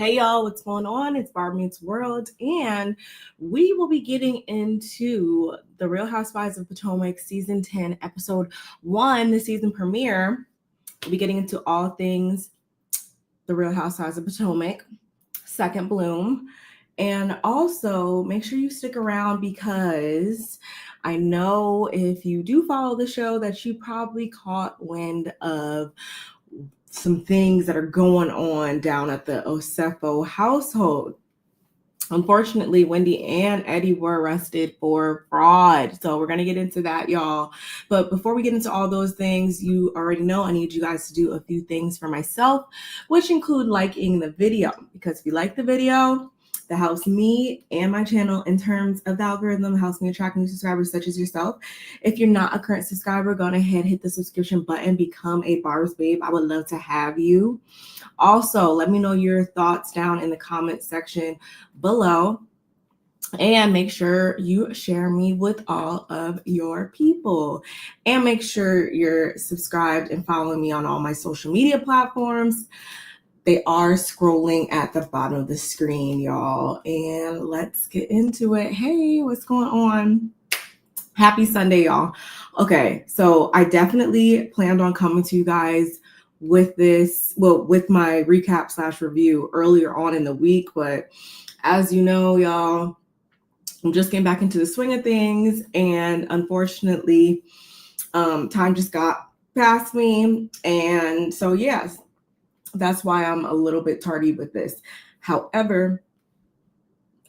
Hey y'all, what's going on? It's BarbMeetsWorld, and we will be getting into the Real Housewives of Potomac Season 10, Episode 1, the season premiere. We'll be getting into all things the Real Housewives of Potomac, Second Bloom, and also make sure you stick around because I know if you do follow the show that you probably caught wind of some things that are going on down at the Osefo household. Unfortunately, Wendy and Eddie were arrested for fraud. So we're going to get into that, y'all. But before we get into all those things, you already know I need you guys to do a few things for myself, which include liking the video. Because if you like the video, that helps me and my channel in terms of the algorithm, helps me attract new subscribers such as yourself. If you're not a current subscriber, go ahead, hit the subscription button, become a Barb's babe. I would love to have you. Also, let me know your thoughts down in the comment section below. And make sure you share me with all of your people. And make sure you're subscribed and following me on all my social media platforms. They are scrolling at the bottom of the screen, y'all. And let's get into it. Hey, what's going on? Happy Sunday, y'all. Okay, so I definitely planned on coming to you guys with this, with my recap / review earlier on in the week. But as you know, y'all, I'm just getting back into the swing of things. And unfortunately, time just got past me. And so, yes. That's why I'm a little bit tardy with this. However,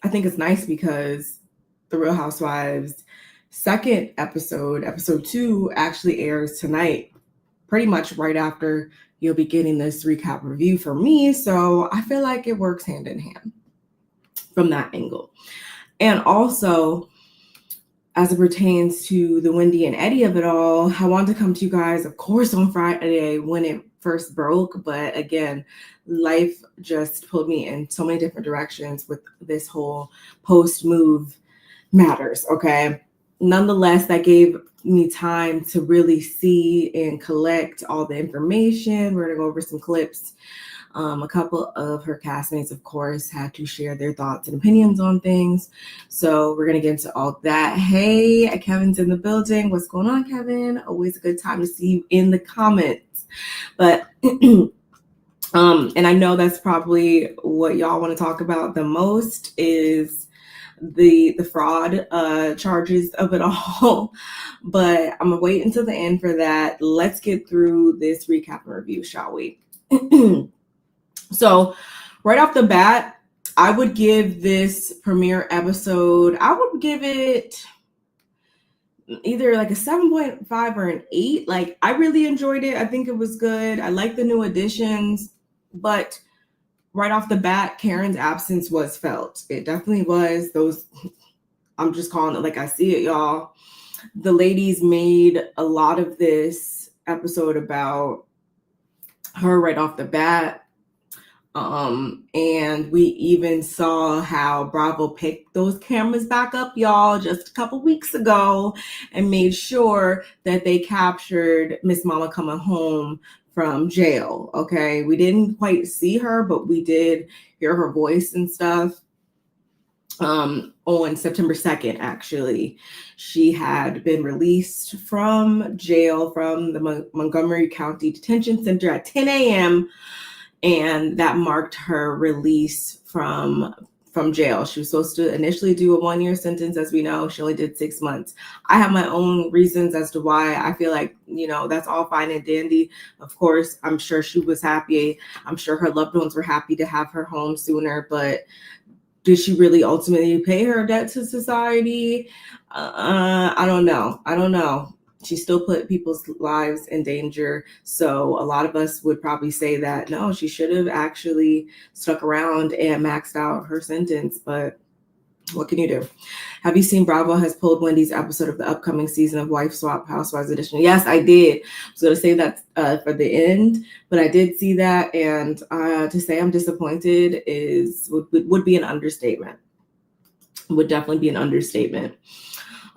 I think it's nice because the Real Housewives second episode 2, actually airs tonight, pretty much right after you'll be getting this recap review for me. So I feel like it works hand in hand from that angle. And also, as it pertains to the Wendy and Eddie of it all, I wanted to come to you guys, of course, on Friday when it first broke. But again, life just pulled me in so many different directions with this whole post-move matters, okay? Nonetheless, that gave me time to really see and collect all the information. We're going to go over some clips. A couple of her castmates, of course, had to share their thoughts and opinions on things. So we're going to get into all that. Hey, Kevin's in the building. What's going on, Kevin? Always a good time to see you in the comments. But, and I know that's probably what y'all want to talk about the most is the fraud charges of it all. But I'm going to wait until the end for that. Let's get through this recap and review, shall we? So right off the bat, I would give this premiere episode, I would give it either like a 7.5 or an 8. Like, I really enjoyed it. I think it was good. I like the new additions, but right off the bat, Karen's absence was felt. It definitely was. Those, I'm just calling it like I see it, y'all. The ladies made a lot of this episode about her right off the bat. And we even saw how Bravo picked those cameras back up, y'all, just a couple weeks ago and made sure that they captured Miss Mama coming home from jail. Okay, we didn't quite see her, but we did hear her voice and stuff. On September 2nd, actually, she had been released from jail from the Montgomery County Detention Center at 10 a.m. And that marked her release from jail. She was supposed to initially do a 1-year sentence. As we know, she only did 6 months. I have my own reasons as to why I feel like, that's all fine and dandy. Of course, I'm sure she was happy. I'm sure her loved ones were happy to have her home sooner, but did she really ultimately pay her debt to society? I don't know. She still put people's lives in danger. So a lot of us would probably say that, no, she should have actually stuck around and maxed out her sentence. But what can you do? Have you seen Bravo has pulled Wendy's episode of the upcoming season of Wife Swap Housewives Edition? Yes, I did. I was going to say that for the end, but I did see that. And to say I'm disappointed would be an understatement. Would definitely be an understatement.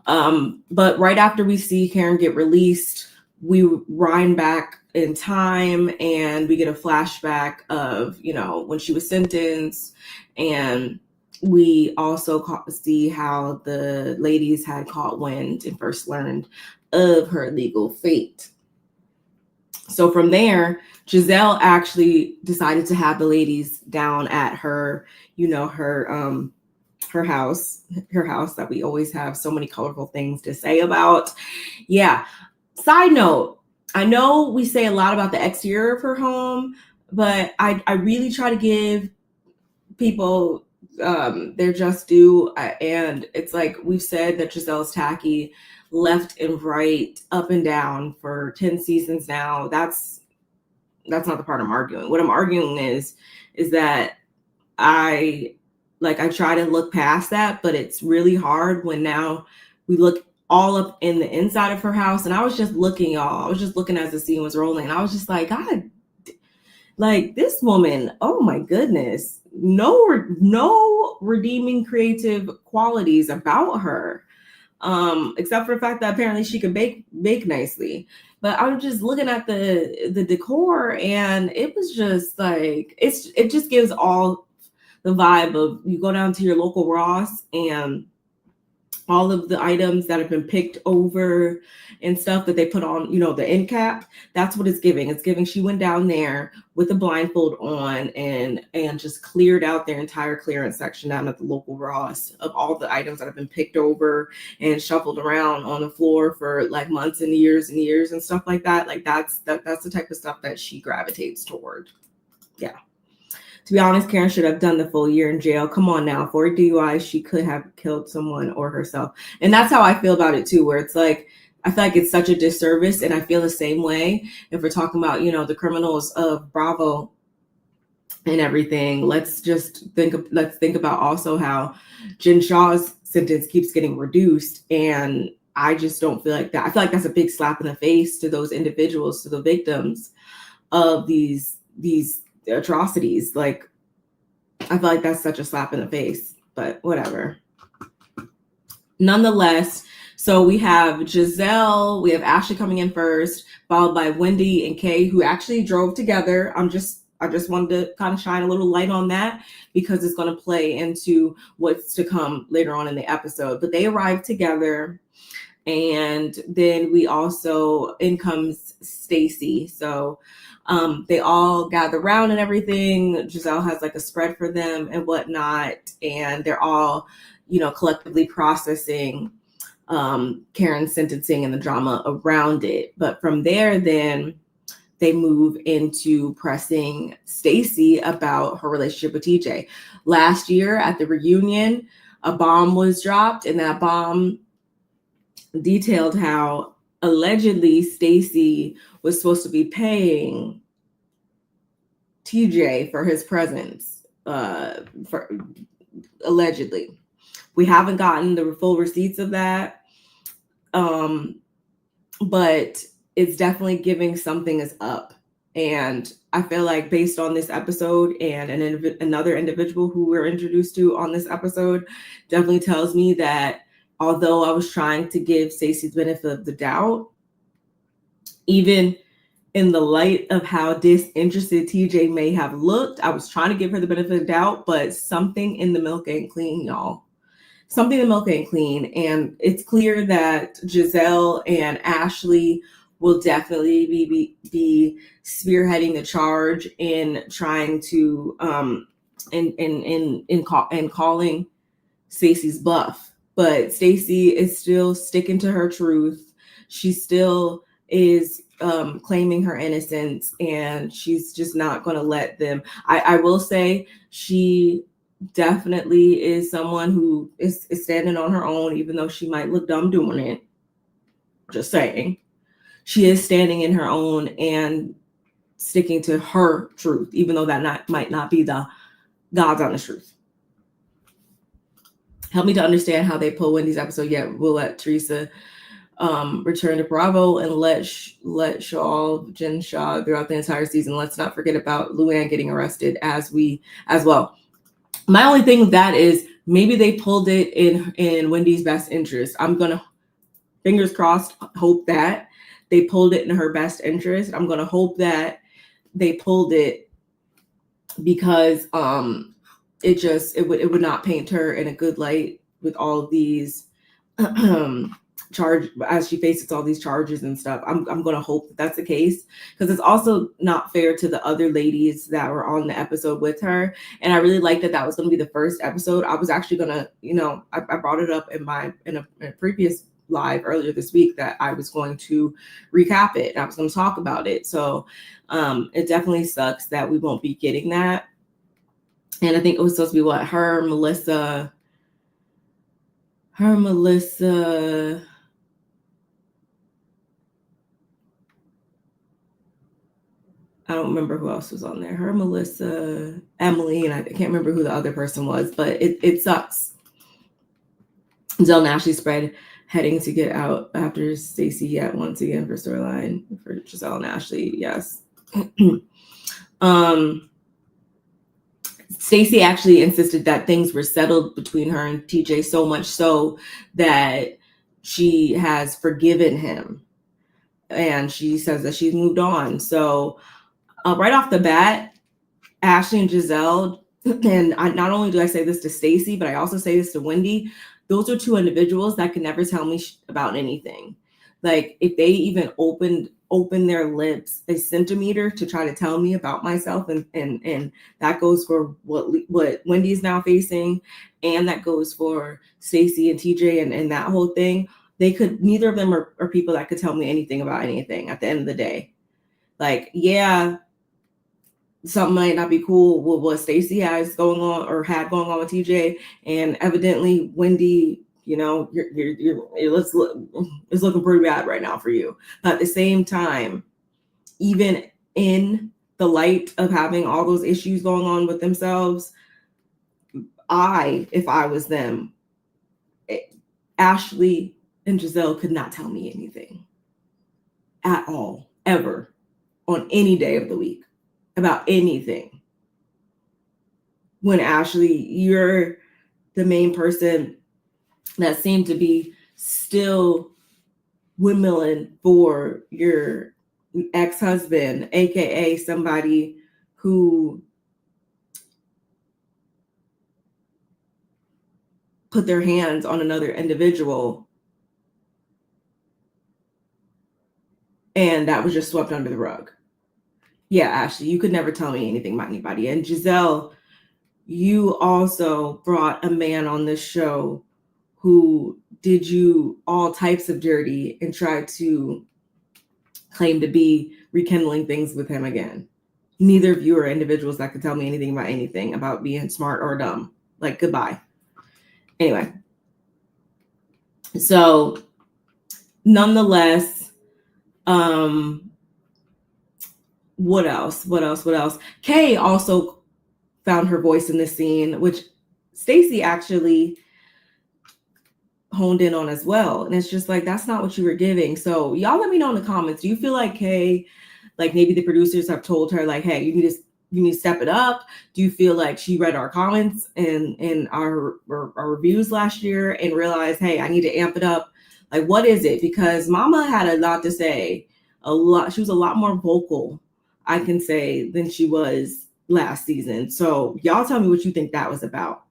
But right after we see Karen get released, we wind back in time, and we get a flashback of, you know, when she was sentenced, and we also see how the ladies had caught wind and first learned of her legal fate. So from there, Gizelle actually decided to have the ladies down at her, you know, her house that we always have so many colorful things to say about. Yeah. Side note, I know we say a lot about the exterior of her home, but I really try to give people their just due. And it's like we've said that Gizelle's tacky left and right, up and down for 10 seasons now. That's not the part I'm arguing. What I'm arguing is that I try to look past that, but it's really hard when now we look all up in the inside of her house. And I was just looking, y'all. I was just looking as the scene was rolling. And I was just like, God, like this woman, oh my goodness. No redeeming creative qualities about her. Except for the fact that apparently she could bake nicely. But I was just looking at the decor, and it was just like it just gives all the vibe of you go down to your local Ross and all of the items that have been picked over and stuff that they put on, you know, the end cap. That's what it's giving. It's giving she went down there with a blindfold on and just cleared out their entire clearance section down at the local Ross of all the items that have been picked over and shuffled around on the floor for like months and years and stuff like that. Like that's the type of stuff that she gravitates toward. Yeah. To be honest, Karen should have done the full year in jail. Come on now, for DUI, she could have killed someone or herself. And that's how I feel about it too, where it's like, I feel like it's such a disservice. And I feel the same way if we're talking about, you know, the criminals of Bravo and everything. Let's think about also how Jen Shaw's sentence keeps getting reduced. And I just don't feel like that. I feel like that's a big slap in the face to those individuals, to the victims of these atrocities. Like, I feel like that's such a slap in the face, but whatever. Nonetheless, so we have Gizelle, we have Ashley coming in first, followed by Wendy and Kay, who actually drove together. I just wanted to kind of shine a little light on that because it's going to play into what's to come later on in the episode. But they arrived together, and then we also in comes Stacey. So they all gather around and everything. Gizelle has like a spread for them and whatnot, and they're all, you know, collectively processing Karen's sentencing and the drama around it. But from there, then they move into pressing Stacey about her relationship with TJ. Last year at the reunion, a bomb was dropped, and that bomb detailed how allegedly Stacey was supposed to be paying TJ for his presence, allegedly. We haven't gotten the full receipts of that, but it's definitely giving something is up. And I feel like based on this episode and another individual who we're introduced to on this episode definitely tells me that although I was trying to give Stacey's benefit of the doubt, even in the light of how disinterested TJ may have looked, I was trying to give her the benefit of the doubt, but something in the milk ain't clean, y'all. Something in the milk ain't clean. And it's clear that Gizelle and Ashley will definitely be spearheading the charge in trying to in calling Stacey's bluff. But Stacey is still sticking to her truth. She still is claiming her innocence, and she's just not going to let them. I will say she definitely is someone who is standing on her own, even though she might look dumb doing it. Just saying. She is standing in her own and sticking to her truth, even though that might not be the God's honest truth. Help me to understand how they pull Wendy's episode. Yeah, we'll let Teresa return to Bravo and let Jen Shaw throughout the entire season. Let's not forget about Luann getting arrested as well. My only thing with that is maybe they pulled it in Wendy's best interest. I'm gonna, fingers crossed, hope that they pulled it in her best interest. I'm going to hope that they pulled it because it would not paint her in a good light with all of these charge as she faces all these charges and stuff. I'm going to hope that that's the case, because it's also not fair to the other ladies that were on the episode with her. And I really liked that was going to be the first episode. I was actually going to, I brought it up in a previous live earlier this week that I was going to recap it. I was going to talk about it. So it definitely sucks that we won't be getting that. And I think it was supposed to be Melissa. I don't remember who else was on there. Her, Melissa, Emily, and I can't remember who the other person was, but it sucks. Gizelle and Ashley spread heading to get out after Stacey yet once again for storyline for Gizelle and Ashley. Yes. Stacey actually insisted that things were settled between her and TJ, so much so that she has forgiven him. And she says that she's moved on. So right off the bat, Ashley and Gizelle, and not only do I say this to Stacey, but I also say this to Wendy, those are two individuals that can never tell me about anything. Like, if they even open their lips a centimeter to try to tell me about myself, and that goes for what Wendy is now facing, and that goes for Stacey and TJ and that whole thing. Neither of them are people that could tell me anything about anything at the end of the day. Like, yeah, something might not be cool with what Stacey has going on or had going on with TJ, and evidently Wendy, it's looking pretty bad right now for you. But at the same time, even in the light of having all those issues going on with themselves, if I was them, Ashley and Gizelle could not tell me anything at all, ever, on any day of the week about anything. When Ashley, you're the main person that seemed to be still windmilling for your ex-husband, aka somebody who put their hands on another individual, and that was just swept under the rug. Yeah, Ashley, you could never tell me anything about anybody. And Gizelle, you also brought a man on this show who did you all types of dirty and tried to claim to be rekindling things with him again. Neither of you are individuals that could tell me anything about being smart or dumb. Like, goodbye. Anyway. So, nonetheless, what else? Kay also found her voice in this scene, which Stacey actually honed in on as well. And it's just like, that's not what you were giving. So y'all let me know in the comments. Do you feel like Kay, like maybe the producers have told her like, hey, you need to step it up? Do you feel like she read our comments and our reviews last year and realized, hey, I need to amp it up? Like, what is it? Because Mama had a lot to say. She was a lot more vocal, I can say, than she was last season. So y'all tell me what you think that was about.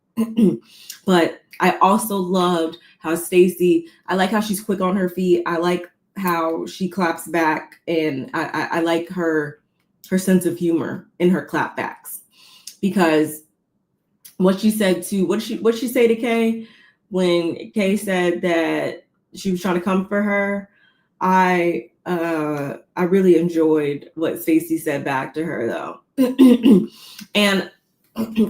But I also loved how Stacey, I like how she's quick on her feet. I like how she claps back, and I like her sense of humor in her clapbacks, because what she said to what she say to Kay when Kay said that she was trying to come for her. I really enjoyed what Stacey said back to her though. And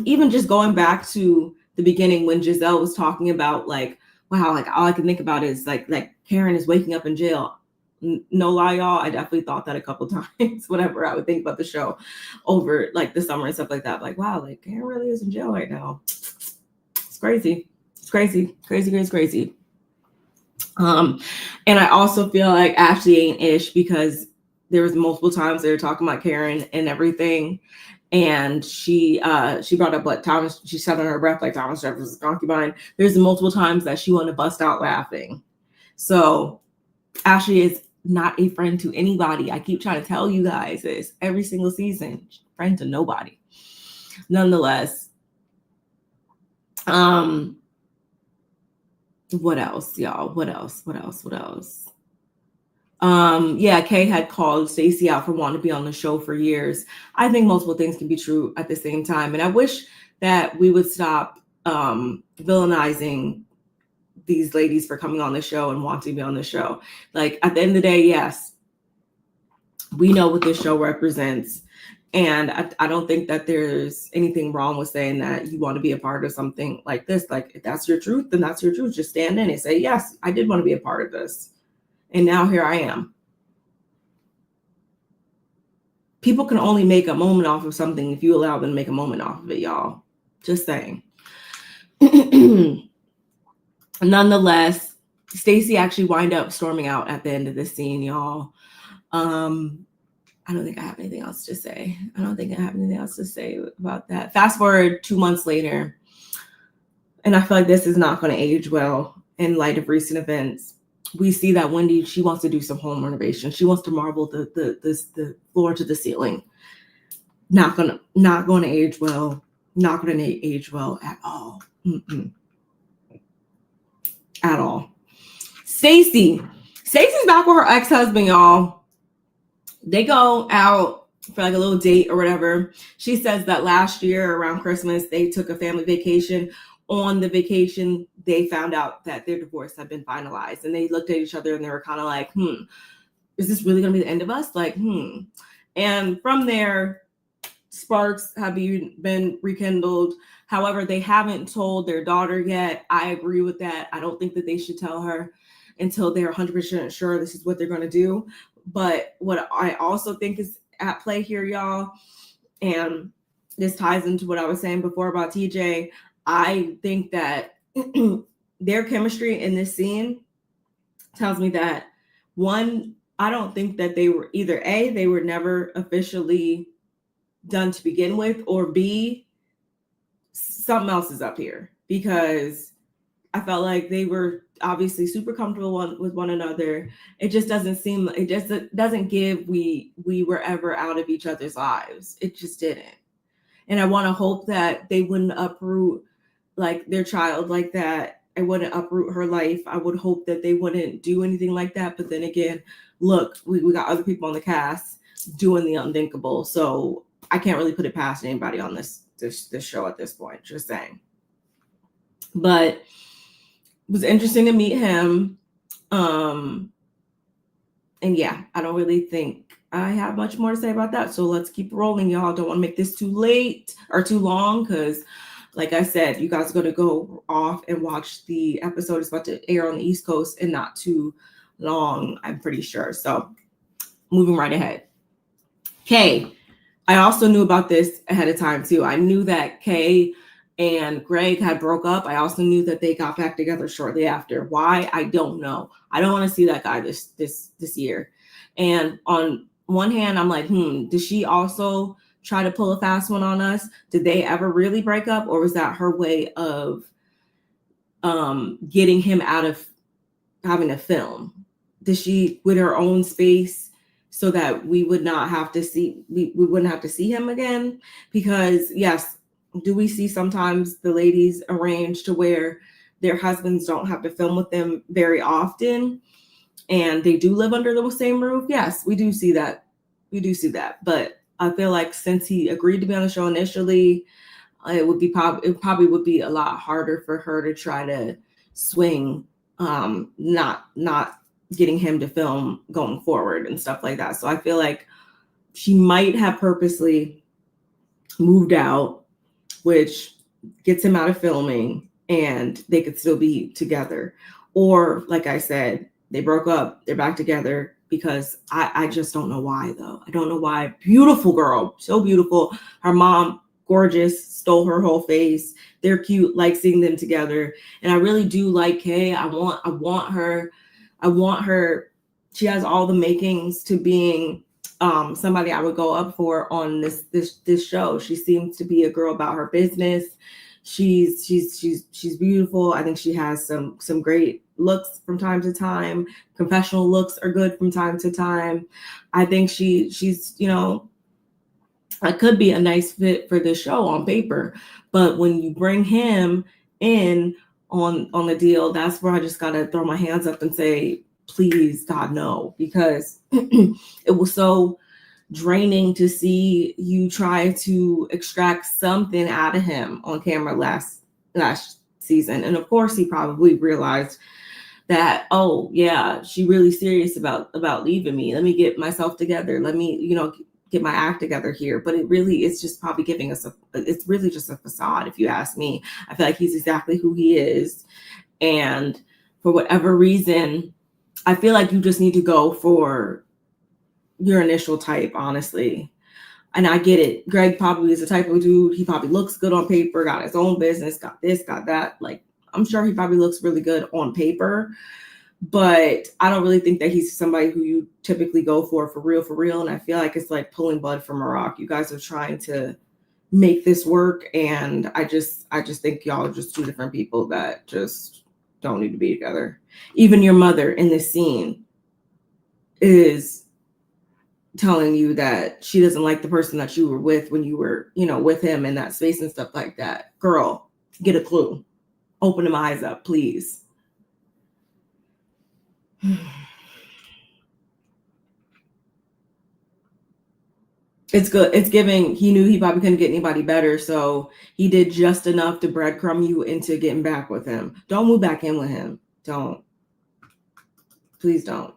even just going back to the beginning when Gizelle was talking about like, wow, like all I can think about is like Karen is waking up in jail. No lie, y'all, I definitely thought that a couple times whenever I would think about the show over like the summer and stuff like that. Like, wow, like Karen really is in jail right now. It's crazy. It's crazy. And I also feel like Ashley ain't ish, because there was multiple times they were talking about Karen and everything. And she brought up what Thomas, she said under her breath, like Thomas Jefferson's concubine. There's multiple times that she wanted to bust out laughing. So Ashley is not a friend to anybody. I keep trying to tell you guys this every single season. Friend to nobody. Nonetheless, what else, y'all? What else? Yeah, Kay had called Stacey out for wanting to be on the show for years. I think multiple things can be true at the same time. And I wish that we would stop villainizing these ladies for coming on the show and wanting to be on the show. Like, at the end of the day, yes, we know what this show represents. And I don't think that there's anything wrong with saying that you want to be a part of something like this. Like, if that's your truth, then that's your truth. Just stand in and say, yes, I did want to be a part of this. And now here I am. People can only make a moment off of something if you allow them to make a moment off of it, y'all. Just saying. Nonetheless, Stacey actually wind up storming out at the end of the scene, y'all. I don't think I have anything else to say. About that. Fast forward 2 months later, and I feel like this is not going to age well in light of recent events. We see that Wendy, she wants to do some home renovation. She wants to marble the floor to the ceiling. Not going to age well. Not going to age well at all. At all. Stacey's back with her ex-husband, y'all. They go out for like a little date or whatever. She says that last year around Christmas, they took a family vacation. On the vacation, they found out that their divorce had been finalized, and they looked at each other and they were kind of like, is this really going to be the end of us? Like, And from there, sparks have been rekindled. However, they haven't told their daughter yet. I agree with that. I don't think that they should tell her until they're 100% sure this is what they're going to do. But what I also think is at play here, y'all, and this ties into what I was saying before about TJ, I think that their chemistry in this scene tells me that, one, I don't think that they were either A, they were never officially done to begin with, or B, something else is up here, because I felt like they were obviously super comfortable with one another. It just doesn't give we were ever out of each other's lives. It just didn't. And I want to hope that they wouldn't uproot like their child like that. I wouldn't uproot her life. I would hope that they wouldn't do anything like that. But then again, look, we got other people on the cast doing the unthinkable. So I can't really put it past anybody on this show at this point, just saying. But it was interesting to meet him. And yeah, I don't really think I have much more to say about that. So let's keep rolling, y'all. Don't want to make this too late or too long, because like I said, you guys are going to go off and watch the episode. It's about to air on the East Coast in not too long, I'm pretty sure. So moving right ahead. Kay, I also knew about this ahead of time too. I knew that Kay and Greg had broke up. I also knew that they got back together shortly after. Why? I don't know. I don't want to see that guy this year. And on one hand, I'm like, did she also try to pull a fast one on us? Did they ever really break up, or was that her way of getting him out of having to film? Did she with her own space so that we would not have to see we wouldn't have to see him again? Because yes, do we see sometimes the ladies arrange to where their husbands don't have to film with them very often, and they do live under the same roof? Yes, we do see that. But I feel like since he agreed to be on the show initially, it probably would be a lot harder for her to try to swing not getting him to film going forward and stuff like that. So I feel like she might have purposely moved out, which gets him out of filming, and they could still be together. Or like I said, they broke up, they're back together, because I just don't know why, though. I don't know why. Beautiful girl, so beautiful. Her mom, gorgeous, stole her whole face. They're cute, like seeing them together. And I really do like Kay. I want her. She has all the makings to being somebody I would go up for on this show. She seems to be a girl about her business. She's beautiful. I think she has some great looks from time to time. Confessional looks are good from time to time. I think she's I could be a nice fit for this show on paper, but when you bring him in on the deal, that's where I just gotta throw my hands up and say, please, God, no, because it was so draining to see you try to extract something out of him on camera last season. And of course, he probably realized that, oh yeah, she really serious about leaving me. Let me get myself together. Let me, get my act together here. But it really is just probably giving us it's really just a facade, if you ask me. I feel like he's exactly who he is. And for whatever reason, I feel like you just need to go for your initial type, honestly. And I get it. Greg probably is the type of dude. He probably looks good on paper, got his own business, got this, got that. Like, I'm sure he probably looks really good on paper, but I don't really think that he's somebody who you typically go for real. And I feel like it's like pulling blood from a rock. You guys are trying to make this work, and I just think y'all are just two different people that just don't need to be together. Even your mother in this scene is telling you that she doesn't like the person that you were with when you were, with him in that space and stuff like that. Girl, get a clue. Open them eyes up, please. It's good. It's giving. He knew he probably couldn't get anybody better, so he did just enough to breadcrumb you into getting back with him. Don't move back in with him. Don't. Please don't.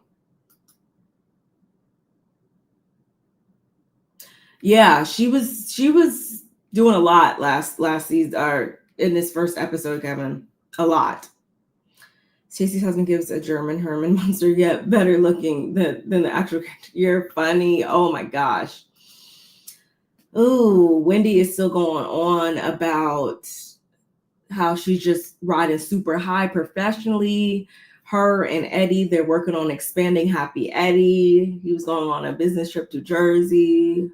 Yeah, she was doing a lot last season, or in this first episode, Kevin. A lot. Stacey's husband gives a German Herman monster yet better looking than the actual character. You're funny. Oh my gosh. Ooh, Wendy is still going on about how she's just riding super high professionally. Her and Eddie, they're working on expanding Happy Eddie. He was going on a business trip to Jersey.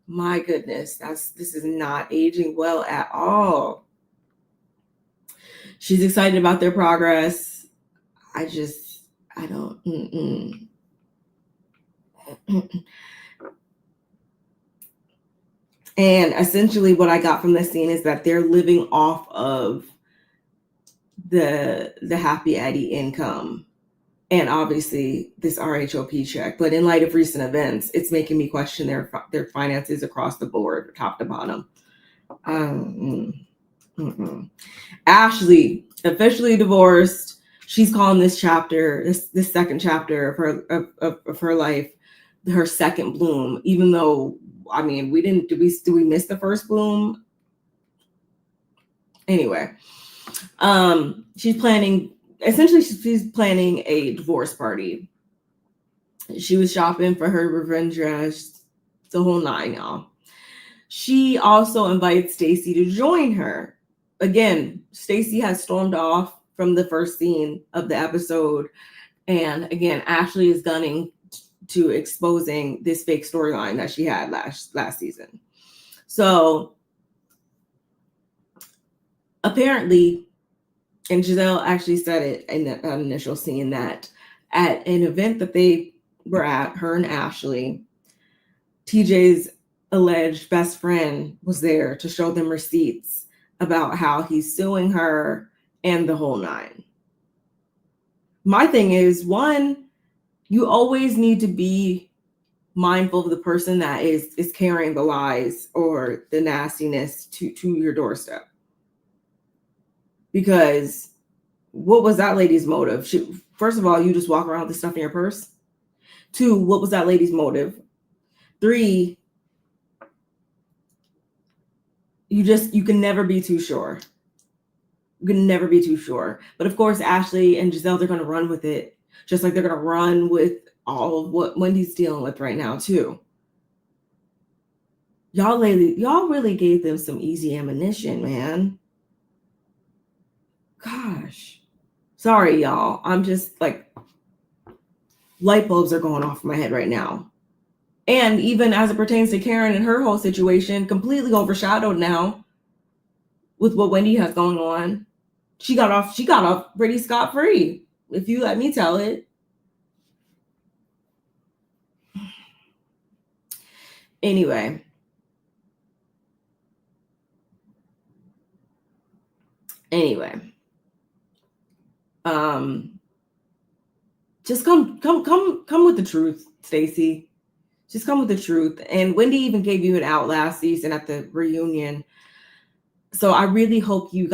My goodness, this is not aging well at all. She's excited about their progress. I don't. And essentially what I got from this scene is that they're living off of the Happy Eddie income and obviously this RHOP check. But in light of recent events, it's making me question their finances across the board, top to bottom. Ashley, officially divorced. She's calling this chapter, this second chapter of her life, her second bloom, even though, I mean, do we miss the first bloom? Anyway, she's planning a divorce party. She was shopping for her revenge dress, the whole nine, y'all. She also invites Stacey to join her. Again, Stacey has stormed off from the first scene of the episode. And again, Ashley is gunning to exposing this fake storyline that she had last season. So apparently, and Gizelle actually said it in that initial scene, that at an event that they were at, her and Ashley, TJ's alleged best friend was there to show them receipts about how he's suing her and the whole nine. My thing is, one, you always need to be mindful of the person that is carrying the lies or the nastiness to your doorstep. Because what was that lady's motive? First of all, you just walk around with this stuff in your purse. 2, what was that lady's motive? 3, you can never be too sure. You can never be too sure. But of course, Ashley and Gizelle, they're going to run with it, just like they're going to run with all of what Wendy's dealing with right now too. Y'all really gave them some easy ammunition, man. Gosh. Sorry, y'all. I'm just like, light bulbs are going off in my head right now. And even as it pertains to Karen and her whole situation, completely overshadowed now with what Wendy has going on. She got off pretty scot-free, if you let me tell it. Anyway. Just come with the truth, Stacey. Just come with the truth. And Wendy even gave you an out last season at the reunion. So I really hope you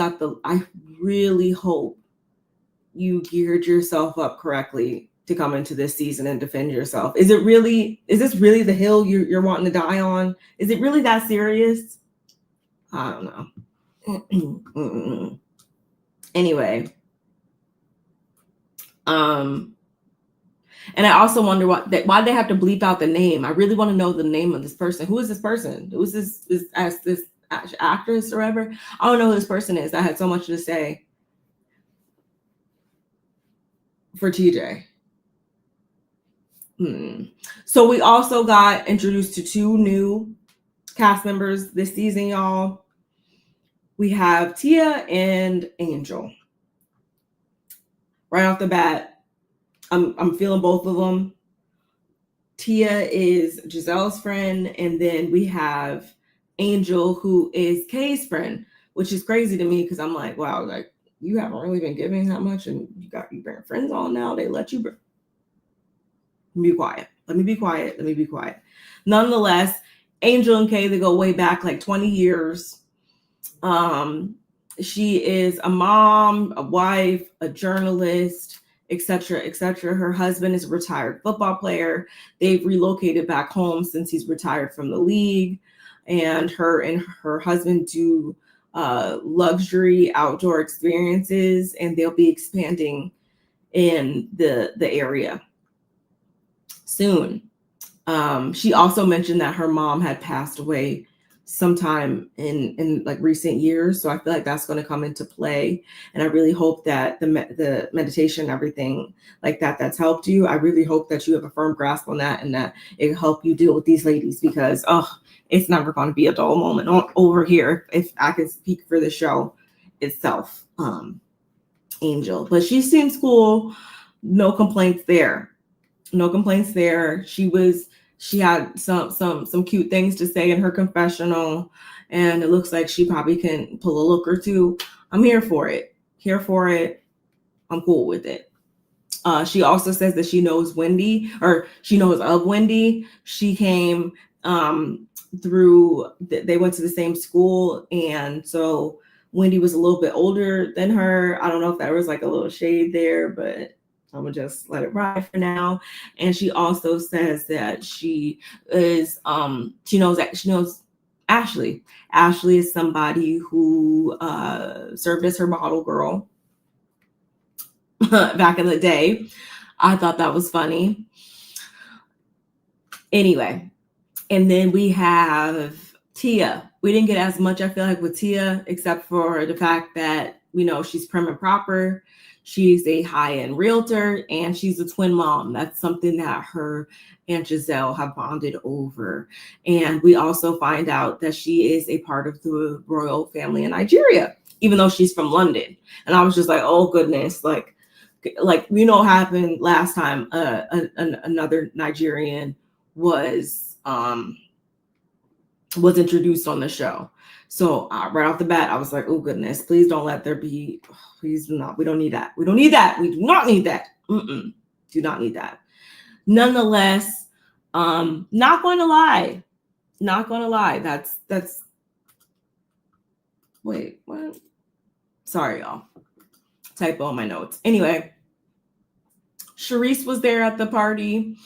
geared yourself up correctly to come into this season and defend yourself. Is this really the hill you're wanting to die on? Is it really that serious? I don't know. Anyway. And I also wonder why they have to bleep out the name. I really want to know the name of this person. Who is this person? Who is this actress or whatever? I don't know who this person is. I had so much to say for TJ. So we also got introduced to 2 new cast members this season, y'all. We have Tia and Angel. Right off the bat, I'm feeling both of them. Tia is Giselle's friend, and then we have Angel, who is Kay's friend, which is crazy to me because I'm like, wow, like you haven't really been giving that much, and you bring friends on now. They let you be quiet. Let me be quiet. Nonetheless, Angel and Kay, they go way back like 20 years. She is a mom, a wife, a journalist, etc., etc. Her husband is a retired football player. They've relocated back home since he's retired from the league, and her husband do luxury outdoor experiences, and they'll be expanding in the area soon. She also mentioned that her mom had passed away sometime in like recent years, so I feel like that's going to come into play, and I really hope that the meditation, everything like that's helped you. I really hope that you have a firm grasp on that, and that it help you deal with these ladies, because it's never going to be a dull moment over here, if I could speak for the show itself. Angel, but she seems cool. No complaints there. She had some cute things to say in her confessional, and it looks like she probably can pull a look or two. I'm here for it. I'm cool with it. She also says that she knows Wendy, or she knows of Wendy. She came through, they went to the same school, and so Wendy was a little bit older than her. I don't know if that was like a little shade there, but I'm gonna just let it ride for now. And she also says that she knows Ashley. Ashley is somebody who served as her model girl back in the day. I thought that was funny. Anyway, and then we have Tia. We didn't get as much, I feel like, with Tia, except for the fact that we know she's prim and proper. She's a high-end realtor, and she's a twin mom. That's something that her and Gizelle have bonded over. And we also find out that she is a part of the royal family in Nigeria, even though she's from London. And I was just like, oh goodness, like you know what happened last time? Another Nigerian was introduced on the show. So right off the bat, I was like, oh goodness, please don't let there be, please do not. We don't need that. We do not need that. Do not need that. Nonetheless, not going to lie. That's, wait, what? Sorry, y'all. Typo on my notes. Anyway, Charisse was there at the party.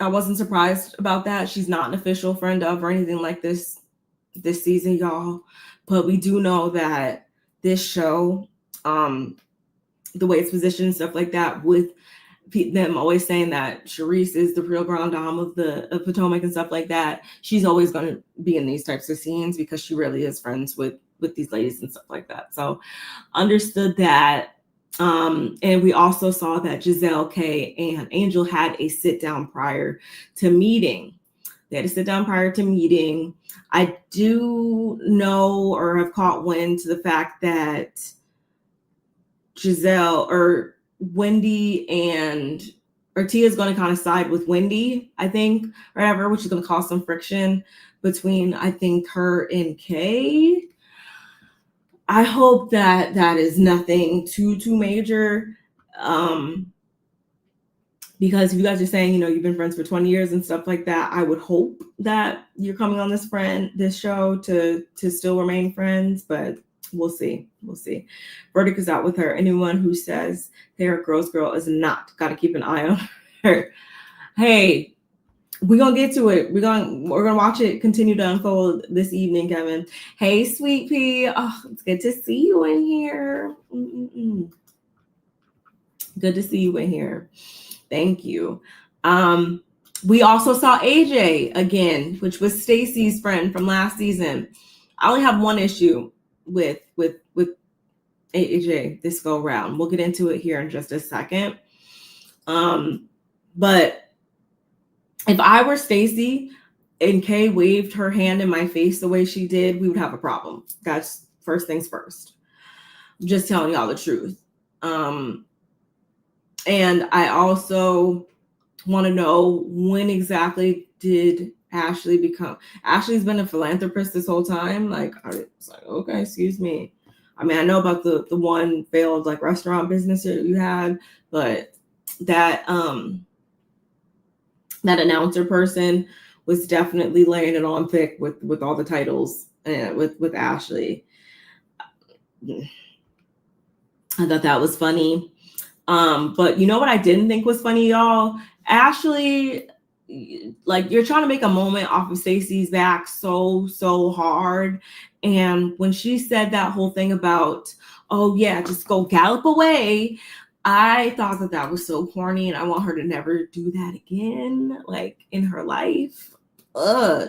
I wasn't surprised about that. She's not an official friend of or anything like this season, y'all. But we do know that this show, the way it's positioned and stuff like that, with them always saying that Charisse is the real grand dame of Potomac and stuff like that, she's always going to be in these types of scenes because she really is friends with these ladies and stuff like that. So understood that. And we also saw that Gizelle, Kay, and Angel had a sit down prior to meeting. They had to sit down prior to meeting. I do know or have caught wind to the fact that Gizelle or Wendy or Tia's going to kind of side with Wendy, I think, or whatever, which is going to cause some friction between, I think, her and Kei. I hope that is nothing too major. Because if you guys are saying, you've been friends for 20 years and stuff like that, I would hope that you're coming on this show to still remain friends, but we'll see. Verdict is out with her. Anyone who says they're a girl's girl is not. Got to keep an eye on her. Hey, we're gonna get to it. We're gonna watch it continue to unfold this evening, Kevin. Hey, sweet pea. Oh, it's good to see you in here. Good to see you in here. Thank you. We also saw AJ again, which was Stacey's friend from last season. I only have one issue with AJ this go round. We'll get into it here in just a second. But if I were Stacey and Kei waved her hand in my face the way she did, we would have a problem. That's first things first. I'm just telling y'all the truth. And I also want to know, when exactly did Ashley become? Ashley's been a philanthropist this whole time. Like, I was like, okay, excuse me. I mean, I know about the one failed like restaurant business that you had, but that announcer person was definitely laying it on thick with all the titles and with Ashley. I thought that was funny. But you know what I didn't think was funny, y'all? Ashley, like, you're trying to make a moment off of Stacey's back so hard. And when she said that whole thing about, oh yeah, just go gallop away, I thought that was so corny, and I want her to never do that again, like, in her life.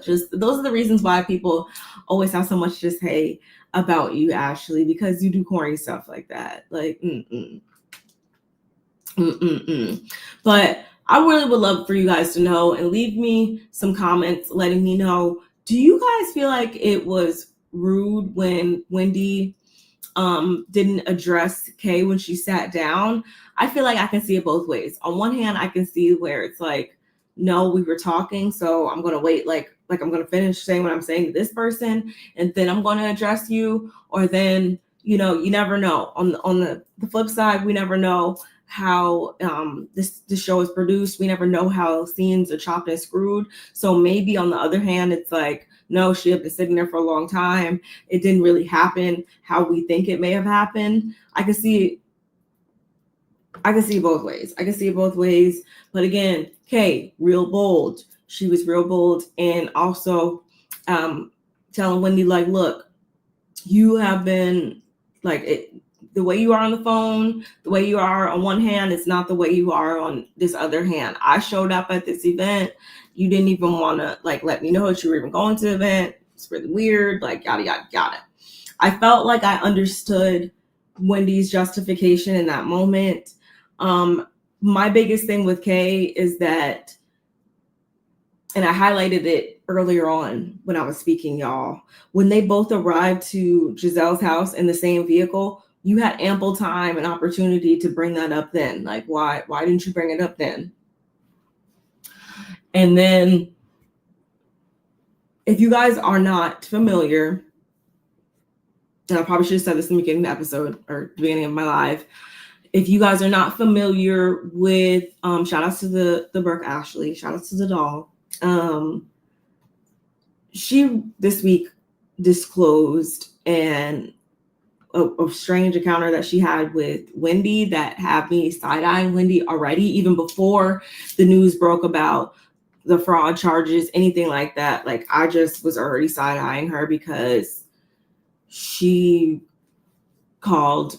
Just those are the reasons why people always have so much to say about you, Ashley, because you do corny stuff like that. Like, But I really would love for you guys to know, and leave me some comments letting me know, do you guys feel like it was rude when Wendy didn't address Kei when she sat down? I feel like I can see it both ways. On one hand, I can see where it's like, no, we were talking, so I'm gonna wait, like I'm gonna finish saying what I'm saying to this person, and then I'm gonna address you. Or then, you never know. On the flip side, we never know how this show is produced. We never know how scenes are chopped and screwed. So maybe on the other hand, it's like, no, she had been sitting there for a long time. It didn't really happen how we think it may have happened. I can see both ways. But again, Kei, real bold. She was real bold, and also telling Wendy, like, look, you have been like it. The way you are on the phone, the way you are on one hand, is not the way you are on this other hand. I showed up at this event. You didn't even want to like let me know that you were even going to the event. It's really weird, like yada, yada, yada. I felt like I understood Wendy's justification in that moment. My biggest thing with Kei is that, and I highlighted it earlier on when I was speaking, y'all, when they both arrived to Giselle's house in the same vehicle, you had ample time and opportunity to bring that up then. Like, why didn't you bring it up then? And then, if you guys are not familiar, and I probably should have said this in the beginning of the episode or the beginning of my live, if you guys are not familiar with, shout outs to the Burke Ashley, shout outs to the doll. She this week disclosed a strange encounter that she had with Wendy that had me side-eyeing Wendy already, even before the news broke about the fraud charges, anything like that. Like, I just was already side-eyeing her because she called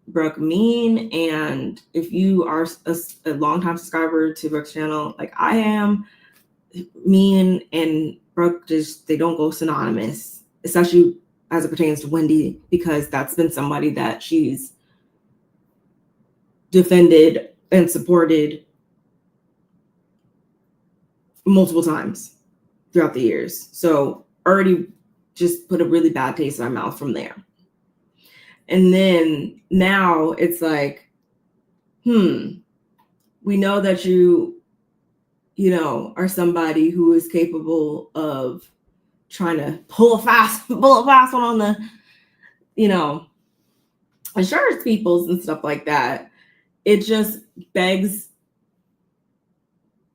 Brooke mean. And if you are a longtime subscriber to Brooke's channel, like I am, mean and Brooke they don't go synonymous, especially as it pertains to Wendy, because that's been somebody that she's defended and supported multiple times. throughout the years. So already just put a really bad taste in my mouth from there. And then now it's like, we know that you are somebody who is capable of trying to pull a fast one on the, insurance peoples and stuff like that. It just begs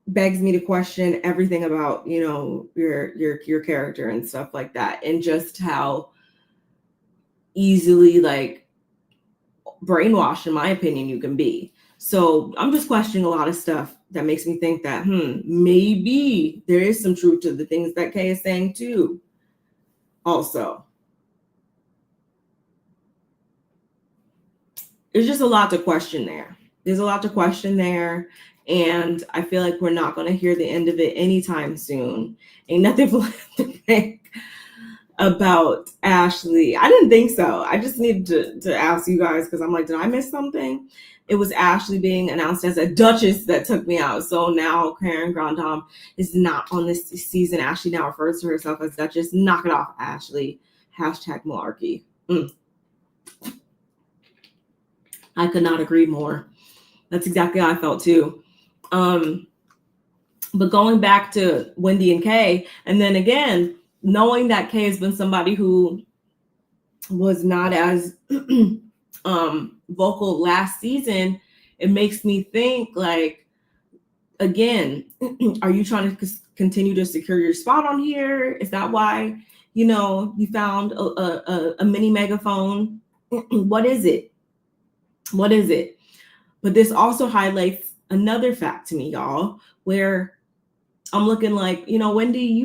me to question everything about, your character and stuff like that, and just how easily like brainwashed, in my opinion, you can be. So I'm just questioning a lot of stuff that makes me think that maybe there is some truth to the things that Kay is saying too. Also, there's just a lot to question there. And I feel like we're not going to hear the end of it anytime soon. Ain't nothing to think about Ashley. I didn't think so. I just needed to ask you guys, because I'm like, did I miss something? It was Ashley being announced as a Duchess that took me out. So now Karen Grand Dame is not on this season. Ashley now refers to herself as Duchess. Knock it off, Ashley. #malarkey. I could not agree more. That's exactly how I felt too. But going back to Wendy and Kay, and then again, knowing that Kay has been somebody who was not as vocal last season, it makes me think like, again, are you trying to continue to secure your spot on here? Is that why, you found a mini megaphone? What is it? But this also highlights another fact to me, y'all, where I'm looking like, Wendy,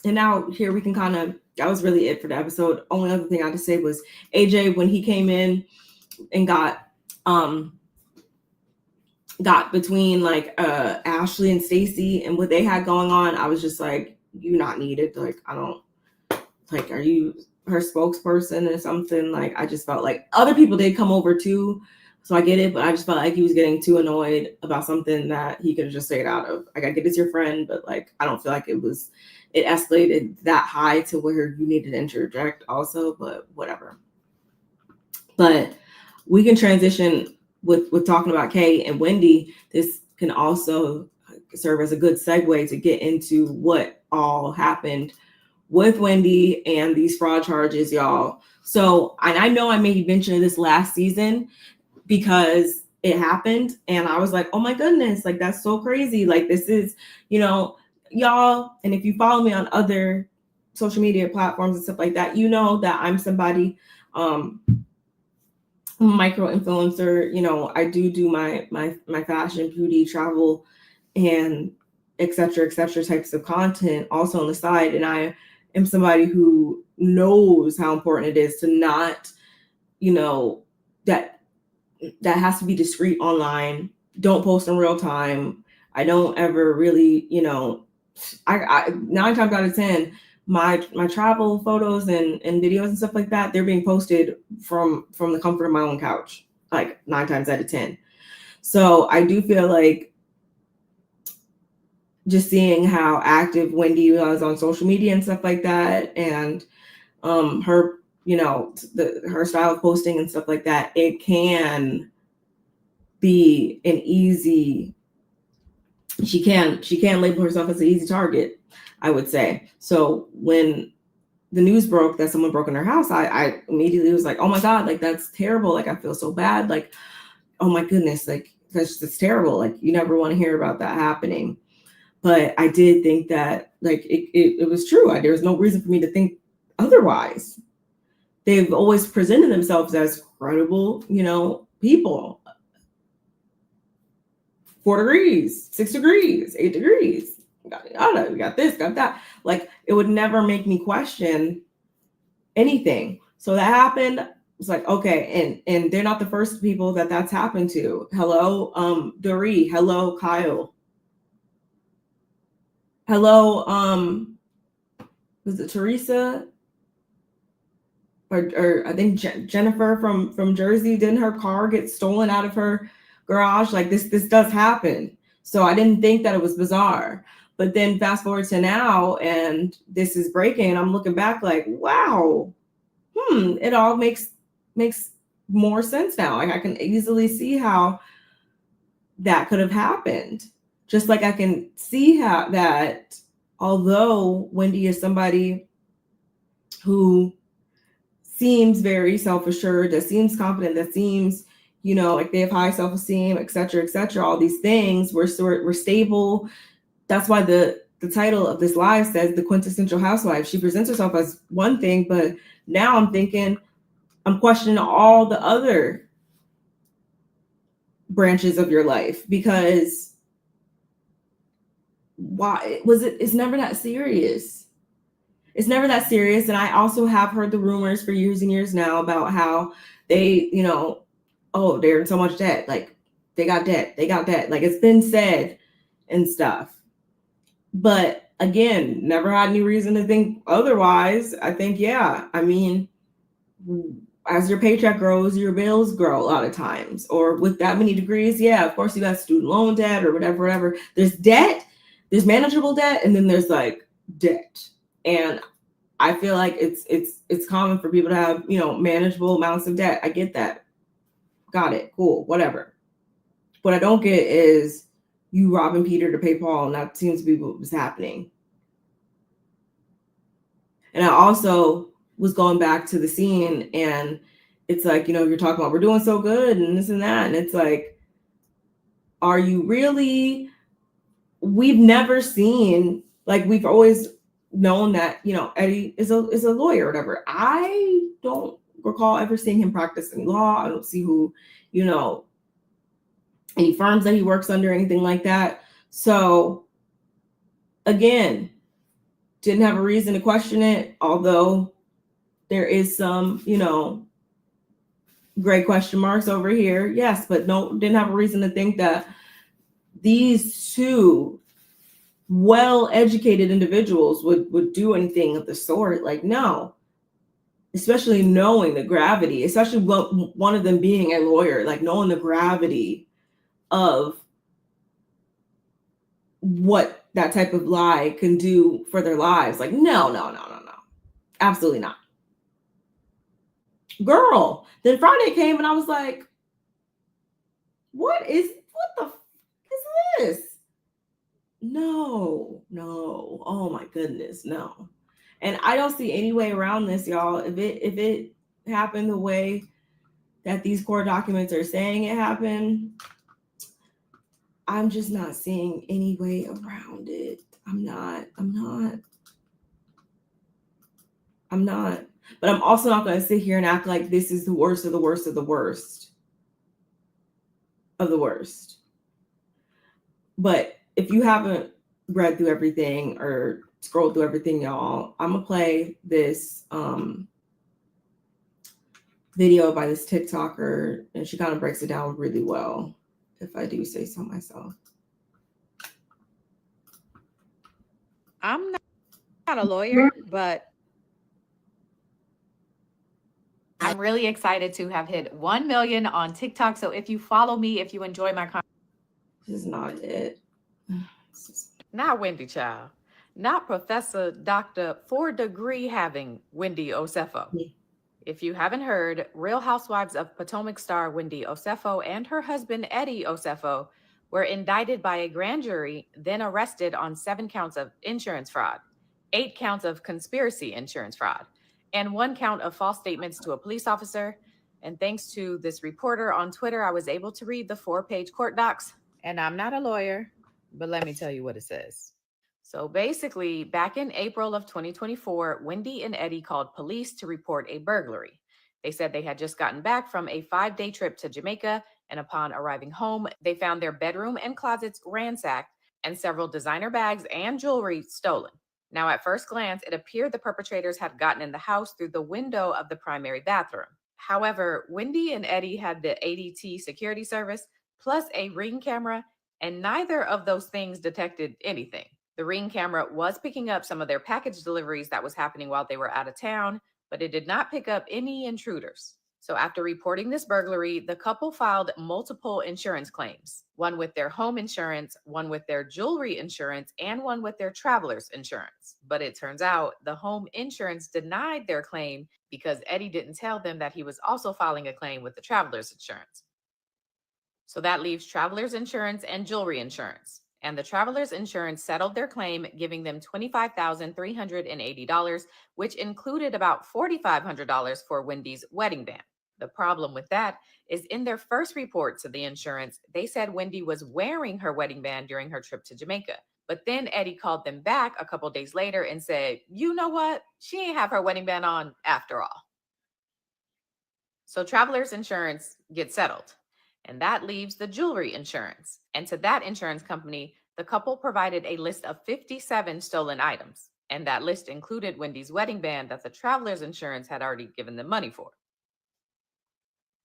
and now here we can that was really it for the episode. Only other thing I had to say was AJ, when he came in and got between like Ashley and Stacey and what they had going on, I was just like, you not needed. Like, I don't, like, are you her spokesperson or something? Like, I just felt like other people did come over too, so I get it, but I just felt like he was getting too annoyed about something that he could have just stayed out of. Like, I get it's your friend, but like, I don't feel like it escalated that high to where you needed to interject also, but whatever. But we can transition with talking about Kay and Wendy. This can also serve as a good segue to get into what all happened with Wendy and these fraud charges, y'all. So, and I know I made mention of this last season because it happened, and I was like, oh my goodness, like, that's so crazy. Like, this is, y'all, and if you follow me on other social media platforms and stuff like that, you know that I'm somebody, micro influencer. I do my fashion, beauty, travel, and etc types of content also on the side. And I am somebody who knows how important it is to not, that has to be discreet online. Don't post in real time. I don't ever really, I 9 times out of 10, my travel photos and videos and stuff like that, they're being posted from the comfort of my own couch, like 9 times out of 10. So I do feel like just seeing how active Wendy was on social media and stuff like that, and her, her style of posting and stuff like that, it can be an easy, she can label herself as an easy target, I would say. So when the news broke that someone broke in her house, I immediately was like, oh my God, like, that's terrible. Like, I feel so bad. Like, oh my goodness, like, that's terrible. Like, you never want to hear about that happening. But I did think that, like, it was true. There was no reason for me to think otherwise. They've always presented themselves as credible, people. 4 degrees, 6 degrees, 8 degrees. We got this, got that. Like, it would never make me question anything. So that happened. It's like, okay, and they're not the first people that's happened to. Hello, Darby. Hello, Kyle. Hello, was it Teresa? Or I think Jennifer from Jersey. Didn't her car get stolen out of her garage? Like, this does happen. So I didn't think that it was bizarre. But then fast forward to now, and this is breaking, and I'm looking back like, wow, it all makes more sense now. Like I can easily see how that could have happened. Just like I can see how that, although Wendy is somebody who seems very self-assured, that seems confident, that seems, like they have high self-esteem, et cetera, all these things, we're stable. That's why the title of this live says the quintessential housewife. She presents herself as one thing, but now I'm questioning all the other branches of your life, because why was it's never that serious. It's never that serious. And I also have heard the rumors for years and years now about how they, oh, they're in so much debt. Like they got debt. Like it's been said and stuff. But again, never had any reason to think otherwise. I think, yeah, I mean, as your paycheck grows, your bills grow a lot of times. Or with that many degrees, yeah, of course you got student loan debt or whatever. There's debt, there's manageable debt, and then there's like debt. And I feel like it's common for people to have, manageable amounts of debt. I get that. Got it. Cool. Whatever. What I don't get is you robbing Peter to pay Paul, and that seems to be what was happening. And I also was going back to the scene, and it's like, you're talking about we're doing so good and this and that. And it's like, are you really? We've never seen, like, we've always known that, Eddie is a lawyer or whatever. I don't recall ever seeing him practicing law. I don't see who, any firms that he works under, anything like that. So again, didn't have a reason to question it, although there is some, great question marks over here. Yes, but no, didn't have a reason to think that these two well-educated individuals would do anything of the sort. Like, no, especially knowing the gravity, especially one of them being a lawyer, like knowing the gravity of what that type of lie can do for their lives. Like, no, absolutely not. Girl, then Friday came and I was like, what the f is this? No, oh my goodness, no. And I don't see any way around this, y'all. If it happened the way that these court documents are saying it happened, I'm just not seeing any way around it. I'm not. But I'm also not going to sit here and act like this is the worst of the worst of the worst of the worst. But if you haven't read through everything or scrolled through everything, y'all, I'm going to play this video by this TikToker, and she kind of breaks it down really well, if I do say so myself. I'm not a lawyer, but I'm really excited to have hit 1 million on TikTok. So if you follow me, if you enjoy my content. This is not it. Not Wendy, child. Not Professor Dr. 4-degree having Wendy Osefo. Yeah. If you haven't heard, Real Housewives of Potomac star Wendy Osefo and her husband Eddie Osefo were indicted by a grand jury, then arrested on 7 counts of insurance fraud, 8 counts of conspiracy insurance fraud, and 1 count of false statements to a police officer. And thanks to this reporter on Twitter, I was able to read the 4-page court docs. And I'm not a lawyer, but let me tell you what it says. So basically, back in April of 2024, Wendy and Eddie called police to report a burglary. They said they had just gotten back from a 5-day trip to Jamaica, and upon arriving home, they found their bedroom and closets ransacked and several designer bags and jewelry stolen. Now, at first glance, it appeared the perpetrators had gotten in the house through the window of the primary bathroom. However, Wendy and Eddie had the ADT security service, plus a Ring camera, and neither of those things detected anything. The Ring camera was picking up some of their package deliveries that was happening while they were out of town, but it did not pick up any intruders. So after reporting this burglary, the couple filed multiple insurance claims, one with their home insurance, one with their jewelry insurance, and one with their traveler's insurance. But it turns out the home insurance denied their claim because Eddie didn't tell them that he was also filing a claim with the traveler's insurance. So that leaves traveler's insurance and jewelry insurance. And the traveler's insurance settled their claim, giving them $25,380, which included about $4,500 for Wendy's wedding band. The problem with that is in their first report to the insurance, they said Wendy was wearing her wedding band during her trip to Jamaica. But then Eddie called them back a couple days later and said, you know what? She ain't have her wedding band on after all. So traveler's insurance gets settled. And that leaves the jewelry insurance. And to that insurance company, the couple provided a list of 57 stolen items. And that list included Wendy's wedding band that the traveler's insurance had already given them money for.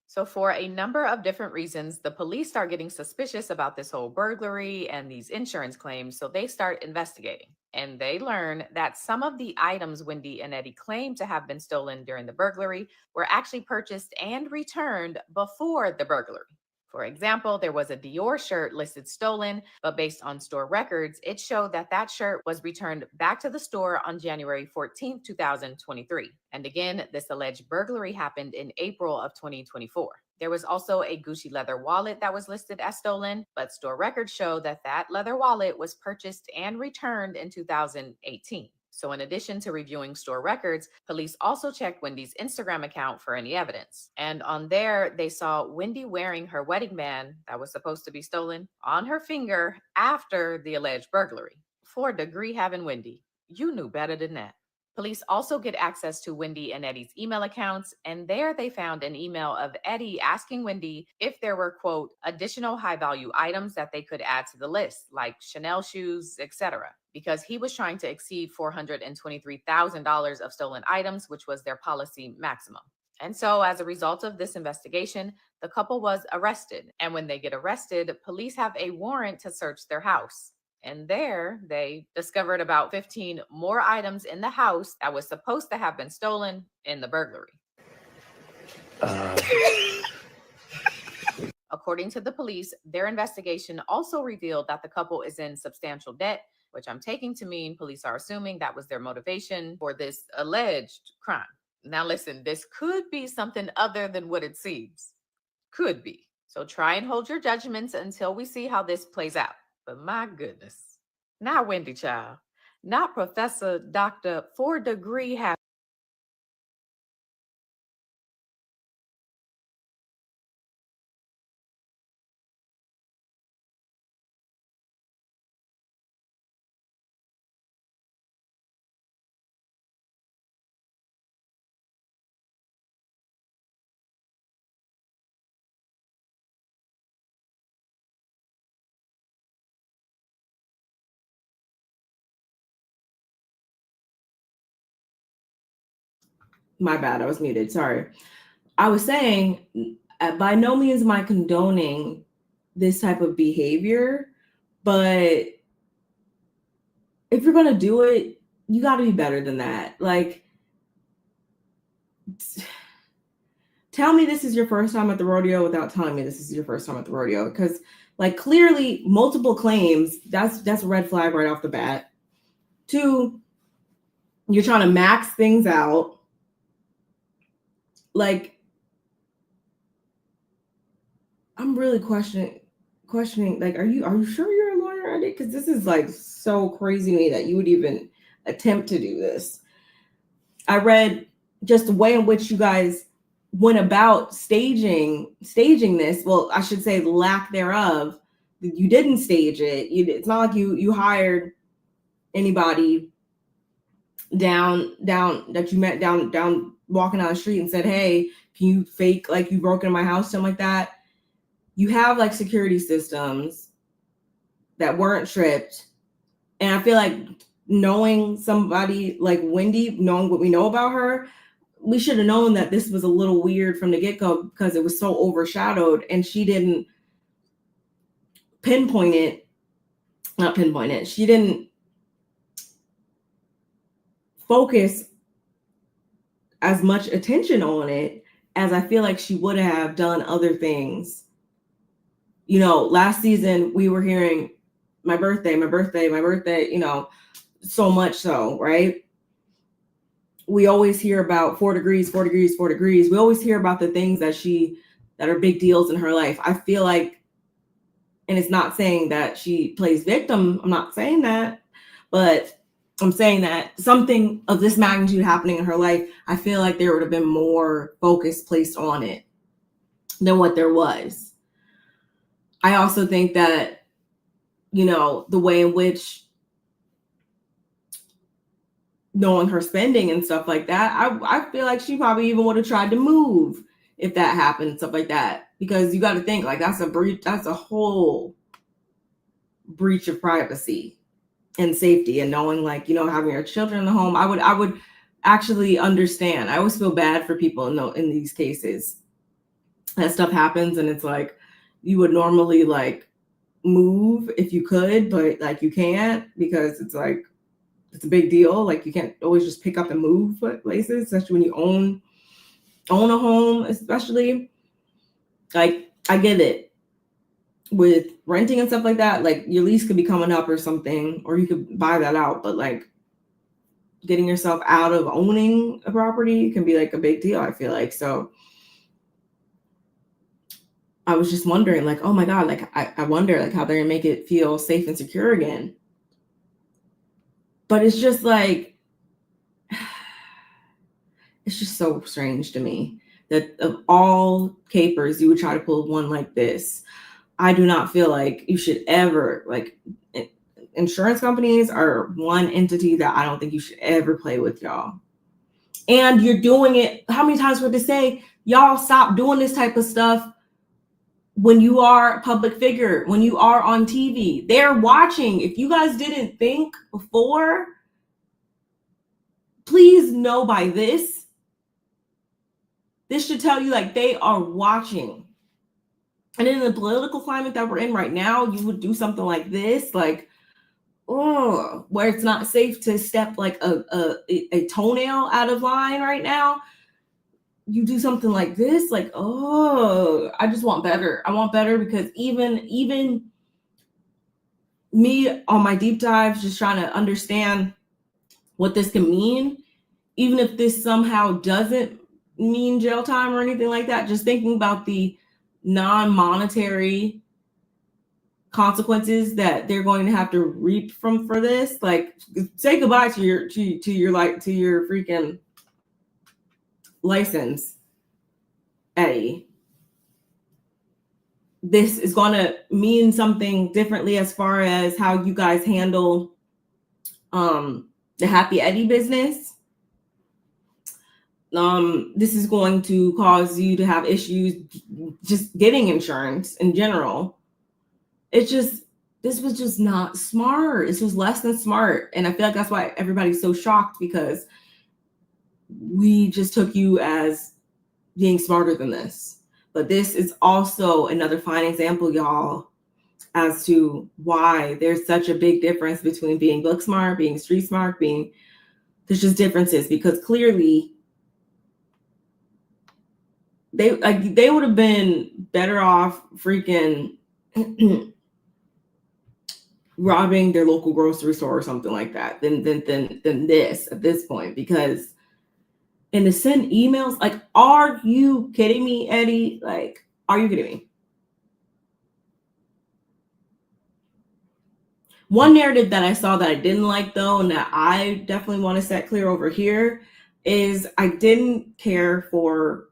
So for a number of different reasons, the police start getting suspicious about this whole burglary and these insurance claims. So they start investigating. And they learn that some of the items Wendy and Eddie claimed to have been stolen during the burglary were actually purchased and returned before the burglary. For example, there was a Dior shirt listed stolen, but based on store records, it showed that that shirt was returned back to the store on January 14, 2023. And again, this alleged burglary happened in April of 2024. There was also a Gucci leather wallet that was listed as stolen, but store records show that that leather wallet was purchased and returned in 2018. So in addition to reviewing store records, police also checked Wendy's Instagram account for any evidence. And on there, they saw Wendy wearing her wedding band that was supposed to be stolen on her finger after the alleged burglary. 4th-degree having Wendy. You knew better than that. Police also get access to Wendy and Eddie's email accounts, and there they found an email of Eddie asking Wendy if there were, quote, additional high-value items that they could add to the list, like Chanel shoes, etc., because he was trying to exceed $423,000 of stolen items, which was their policy maximum. And so as a result of this investigation, the couple was arrested. And when they get arrested, police have a warrant to search their house. And there they discovered about 15 more items in the house that was supposed to have been stolen in the burglary. According to the police, their investigation also revealed that the couple is in substantial debt, which I'm taking to mean police are assuming that was their motivation for this alleged crime. Now listen, this could be something other than what it seems. Could be. So try and hold your judgments until we see how this plays out. But my goodness. Now, Wendy, child, not Professor, Dr. 4th-degree have. My bad, I was muted. Sorry. I was saying, by no means am I condoning this type of behavior, but if you're going to do it, you got to be better than that. Like, tell me this is your first time at the rodeo without telling me this is your first time at the rodeo. Because, like, clearly multiple claims, that's a red flag right off the bat. 2, you're trying to max things out. Like, I'm really questioning, like, are you sure you're a lawyer, Eddie? Because this is like so crazy to me that you would even attempt to do this. I read just the way in which you guys went about staging this. Well, I should say the lack thereof. You didn't stage it. It's not like you hired anybody down that you met down walking down the street and said, hey, can you fake like you broke into my house, something like that. You have like security systems that weren't tripped. And I feel like knowing somebody like Wendy, knowing what we know about her, we should have known that this was a little weird from the get-go because it was so overshadowed and she didn't she didn't focus as much attention on it as I feel like she would have done other things. You know, last season we were hearing my birthday, you know, so much so, right? We always hear about 4 degrees, 4 degrees, 4 degrees. We always hear about the things that are big deals in her life. I feel like, and it's not saying that she plays victim. I'm not saying that, but I'm saying that something of this magnitude happening in her life, I feel like there would have been more focus placed on it than what there was. I also think that, you know, the way in which knowing her spending and stuff like that, I feel like she probably even would have tried to move if that happened, stuff like that. Because you got to think, like, that's a whole breach of privacy and safety, and knowing, like, you know, having your children in the home. I would actually understand. I always feel bad for people in these cases. That stuff happens, and it's like you would normally like move if you could, but like you can't, because it's like it's a big deal. Like you can't always just pick up and move places, especially when you own a home, especially. Like I get it with renting and stuff like that. Like your lease could be coming up or something, or you could buy that out, but like getting yourself out of owning a property can be like a big deal, I feel like. So I was just wondering, like, oh my God, like I wonder like how they're gonna make it feel safe and secure again. But it's just like, it's just so strange to me that of all capers, you would try to pull one like this. I do not feel like you should ever, like, insurance companies are one entity that I don't think you should ever play with, y'all. And you're doing it. How many times would they say, y'all stop doing this type of stuff when you are a public figure, when you are on TV? They're watching. If you guys didn't think before, please know by this. This should tell you, like, they are watching. And in the political climate that we're in right now, you would do something like this, like, oh, where it's not safe to step like a toenail out of line right now. You do something like this, like, oh, I just want better. I want better, because even me on my deep dives, just trying to understand what this can mean, even if this somehow doesn't mean jail time or anything like that, just thinking about the non-monetary consequences that they're going to have to reap for this. Like, say goodbye to your freaking license, Eddie. This is going to mean something differently as far as how you guys handle the Happy Eddie business. This is going to cause you to have issues just getting insurance in general. This was just not smart. This was less than smart. And I feel like that's why everybody's so shocked, because we just took you as being smarter than this. But this is also another fine example, y'all, as to why there's such a big difference between being book smart, being street smart, there's just differences, because clearly they would have been better off freaking robbing their local grocery store or something like that than this at this point. Because and to send emails, like, are you kidding me, Eddie? Like, are you kidding me? One narrative that I saw that I didn't like, though, and that I definitely want to set clear over here, is I didn't care for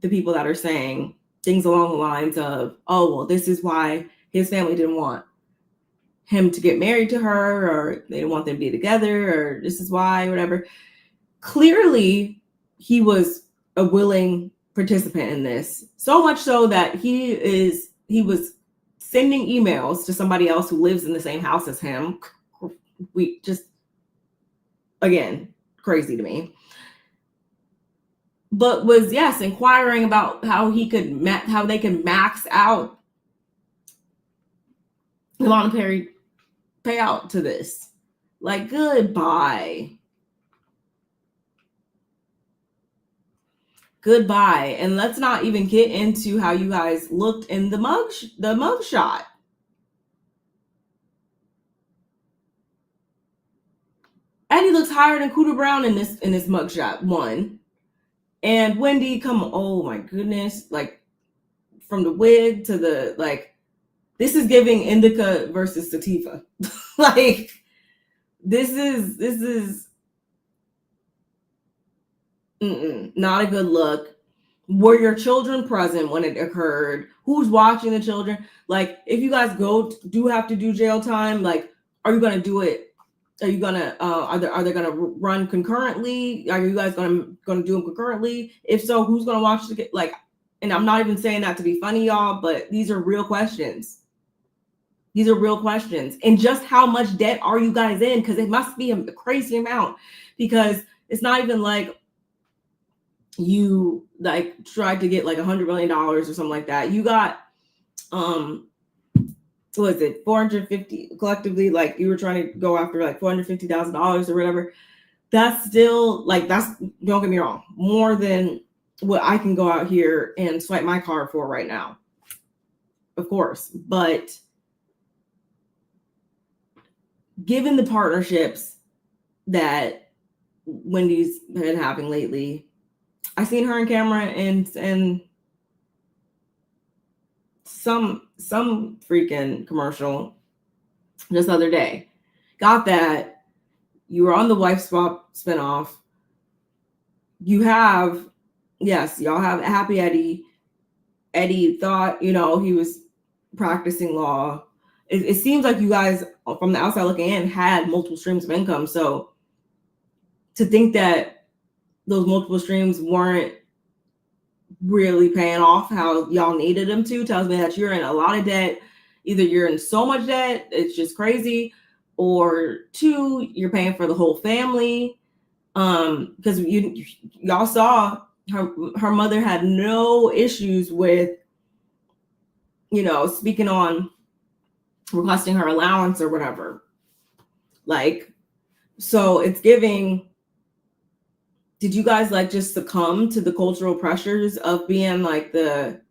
the people that are saying things along the lines of, oh, well, this is why his family didn't want him to get married to her, or they didn't want them to be together, or this is why, whatever. Clearly, he was a willing participant in this, so much so that he was sending emails to somebody else who lives in the same house as him. We just, again, crazy to me. But was, yes, inquiring about how they can max out the monetary payout to this. Like, goodbye. Goodbye. And let's not even get into how you guys looked in the mug shot. Eddie looks higher than Cooter Brown in this mugshot, one. And Wendy, oh my goodness, like from the wig to the, like, this is giving indica versus sativa. Like, this is not a good look. Were your children present when it occurred? Who's watching the children? Like, if you guys do have to do jail time, like, are you gonna do it? Are you gonna are they gonna run concurrently? Are you guys gonna do them concurrently? If so, who's gonna watch the, like? And I'm not even saying that to be funny, y'all, but these are real questions. These are real questions. And just how much debt are you guys in? Because it must be a crazy amount. Because it's not even like you like tried to get like $100 million or something like that. You got what is it, 450 collectively, like you were trying to go after like $450,000 or whatever. That's still like, that's, don't get me wrong, more than what I can go out here and swipe my card for right now, of course. But given the partnerships that Wendy's been having lately, I seen her on camera and some freaking commercial just the other day. Got that. You were on the Wife Swap spinoff. You have, yes, y'all have Happy Eddie. Eddie thought, he was practicing law. It seems like you guys, from the outside looking in, had multiple streams of income. So to think that those multiple streams weren't really paying off how y'all needed them to tells me that you're in a lot of debt. Either you're in so much debt, it's just crazy, or two, you're paying for the whole family. Because y'all saw her mother had no issues with, speaking on requesting her allowance or whatever. Like, so it's giving, did you guys like just succumb to the cultural pressures of being like of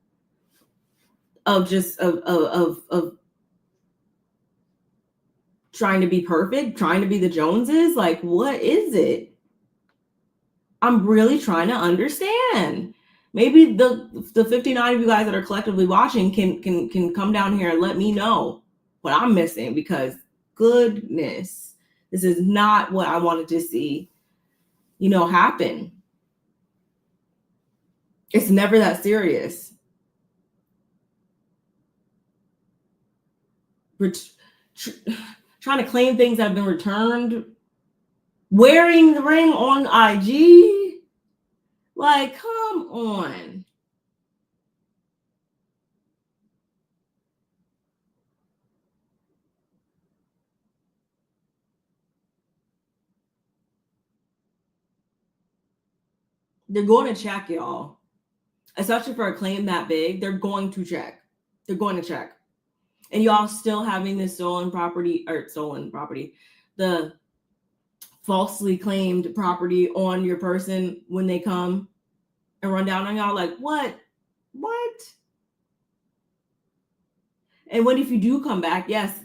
trying to be perfect, trying to be the Joneses? Like, what is it? I'm really trying to understand. Maybe the 59 of you guys that are collectively watching can come down here and let me know what I'm missing, because goodness, this is not what I wanted to see, happen. It's never that serious. We're trying to claim things that have been returned. Wearing the ring on IG. Like, come on. They're going to check, y'all. Especially for a claim that big, they're going to check. They're going to check. And y'all still having this stolen property, the falsely claimed property on your person when they come and run down on y'all. Like, what? And what if you do come back? Yes,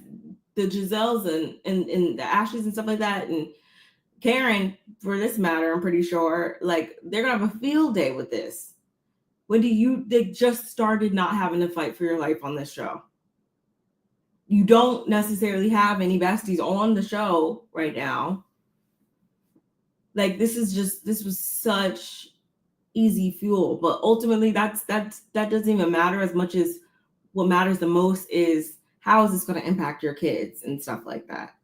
the Gizelles and the Ashleys and stuff like that, and Karen, for this matter, I'm pretty sure, like, they're gonna have a field day with this. Wendy, they just started not having to fight for your life on this show. You don't necessarily have any besties on the show right now. Like, this was such easy fuel, but ultimately that doesn't even matter as much as what matters the most is how is this going to impact your kids and stuff like that.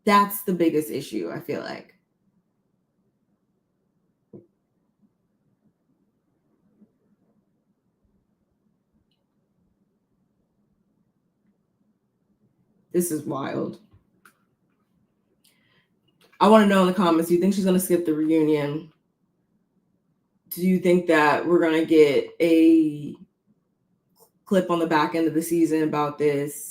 That's the biggest issue, I feel like. This is wild. I want to know in the comments, do you think she's going to skip the reunion? Do you think that we're going to get a clip on the back end of the season about this?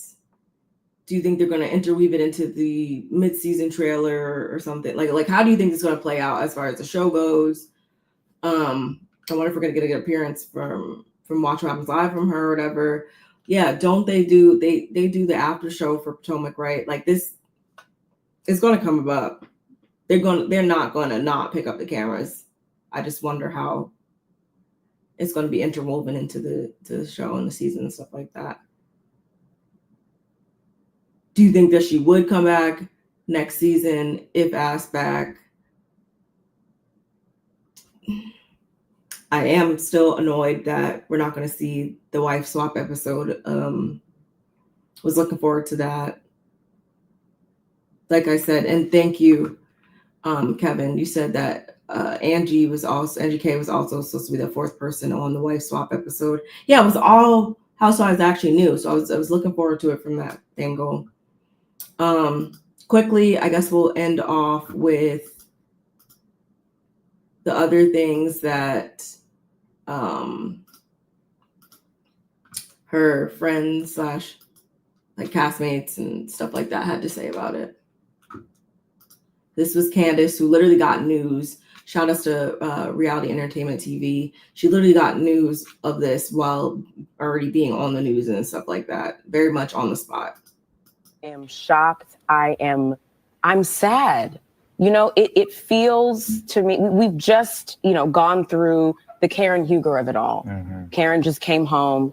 Do you think they're going to interweave it into the mid-season trailer or something? Like how do you think it's going to play out as far as the show goes? I wonder if we're gonna get a good appearance from Watch What Happens Live from her or whatever. Yeah, don't they do the after show for Potomac, right? Like this is gonna come up. They're not gonna not pick up the cameras. I just wonder how it's gonna be interwoven into the show and the season and stuff like that. Do you think that she would come back next season if asked back? I am still annoyed that we're not going to see the wife swap episode. Was looking forward to that. Like I said, and thank you, Kevin. You said that Angie K was also supposed to be the fourth person on the wife swap episode. Yeah, it was all Housewives actually knew, so I was looking forward to it from that angle. Quickly, I guess we'll end off with the other things that her friends / like castmates and stuff like that had to say about it. This was Candace, who literally got news. Shout outs to Reality Entertainment TV. She literally got news of this while already being on the news and stuff like that. Very much on the spot. I am shocked. I'm sad. It feels to me, we've just, gone through the Karen Huger of it all. Mm-hmm. Karen just came home.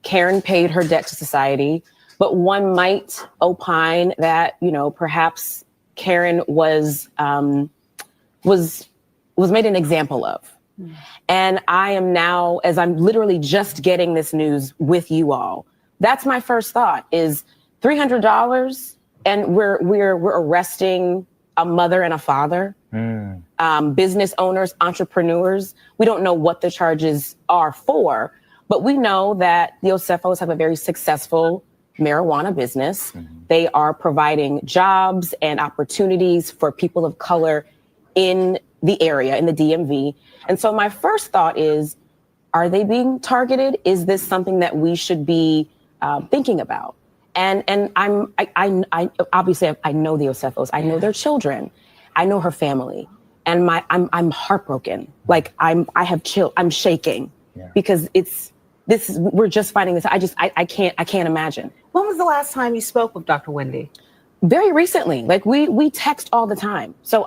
Karen paid her debt to society, but one might opine that, perhaps Karen was made an example of. Mm-hmm. And I am now, as I'm literally just getting this news with you all, that's my first thought is $300 and we're arresting a mother and a father, business owners, entrepreneurs. We don't know what the charges are for, but we know that the Osefos have a very successful marijuana business. Mm-hmm. They are providing jobs and opportunities for people of color in the area, in the DMV. And so my first thought is, are they being targeted? Is this something that we should be thinking about? And I obviously I know the Osefos. I know their children. I know her family, and I'm heartbroken. Like I'm shaking because we're just finding this. I can't imagine. When was the last time you spoke with Dr. Wendy? Very recently. Like we text all the time. So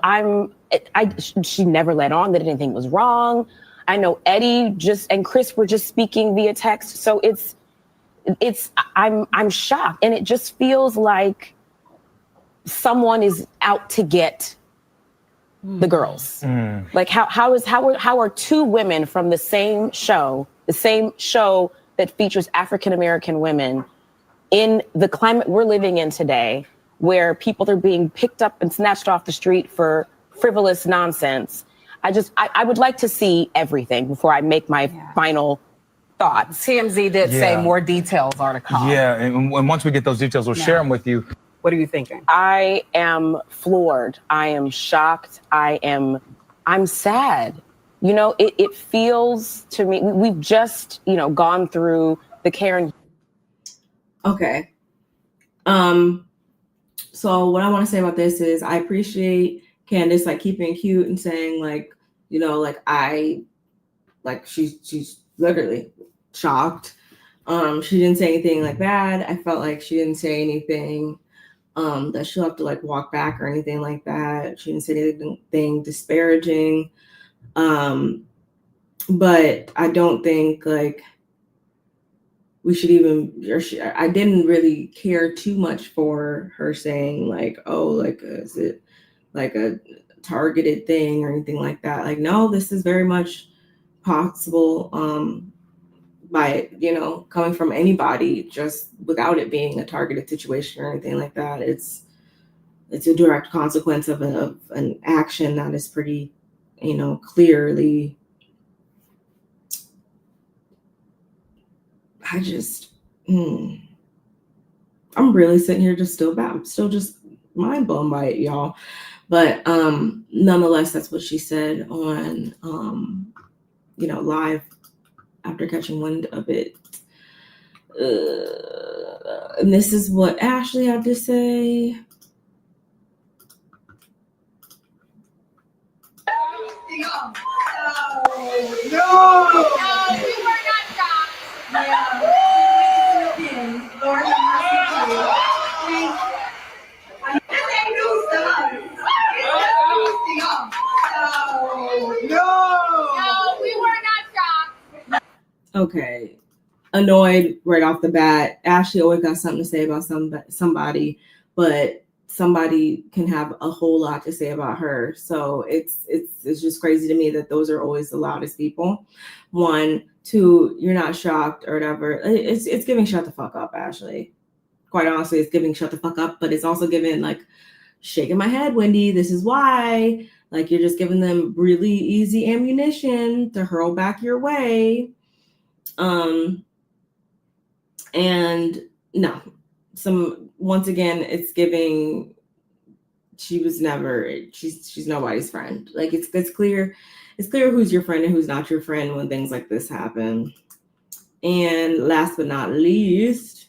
she never let on that anything was wrong. I know Eddie and Chris were just speaking via text. So I'm shocked, and it just feels like someone is out to get the girls. Like how are two women from the same show that features African American women in the climate we're living in today, where people are being picked up and snatched off the street for frivolous nonsense. I would like to see everything before I make my final thoughts. TMZ did say more details are to come. Yeah, and once we get those details, we'll share them with you. What are you thinking? I am floored. I am shocked. I'm sad. It feels to me, we've just, gone through the Karen. Okay. So what I want to say about this is I appreciate Candace keeping it cute and saying she's literally shocked. She didn't say anything bad. I felt like she didn't say anything that she'll have to walk back or anything like that. She didn't say anything disparaging. But I don't think we should I didn't really care too much for her saying is it a targeted thing or anything like that. No, this is very much possible by coming from anybody, just without it being a targeted situation or anything like that. It's a direct consequence of an action that is pretty clearly. I'm really sitting here I'm still just mind blown by it, y'all. But nonetheless, that's what she said on live after catching wind of it. And this is what Ashley had to say. annoyed right off the bat. Ashley always got something to say about somebody, but somebody can have a whole lot to say about her. So it's just crazy to me that those are always the loudest people. 1, 2, you're not shocked or whatever. It's giving shut the fuck up, Ashley. Quite honestly, it's giving shut the fuck up, but it's also giving like shaking my head, Wendy. This is why. Like, you're just giving them really easy ammunition to hurl back your way. And no, once again, it's giving, she's nobody's friend. Like, it's clear who's your friend and who's not your friend when things like this happen. And last but not least,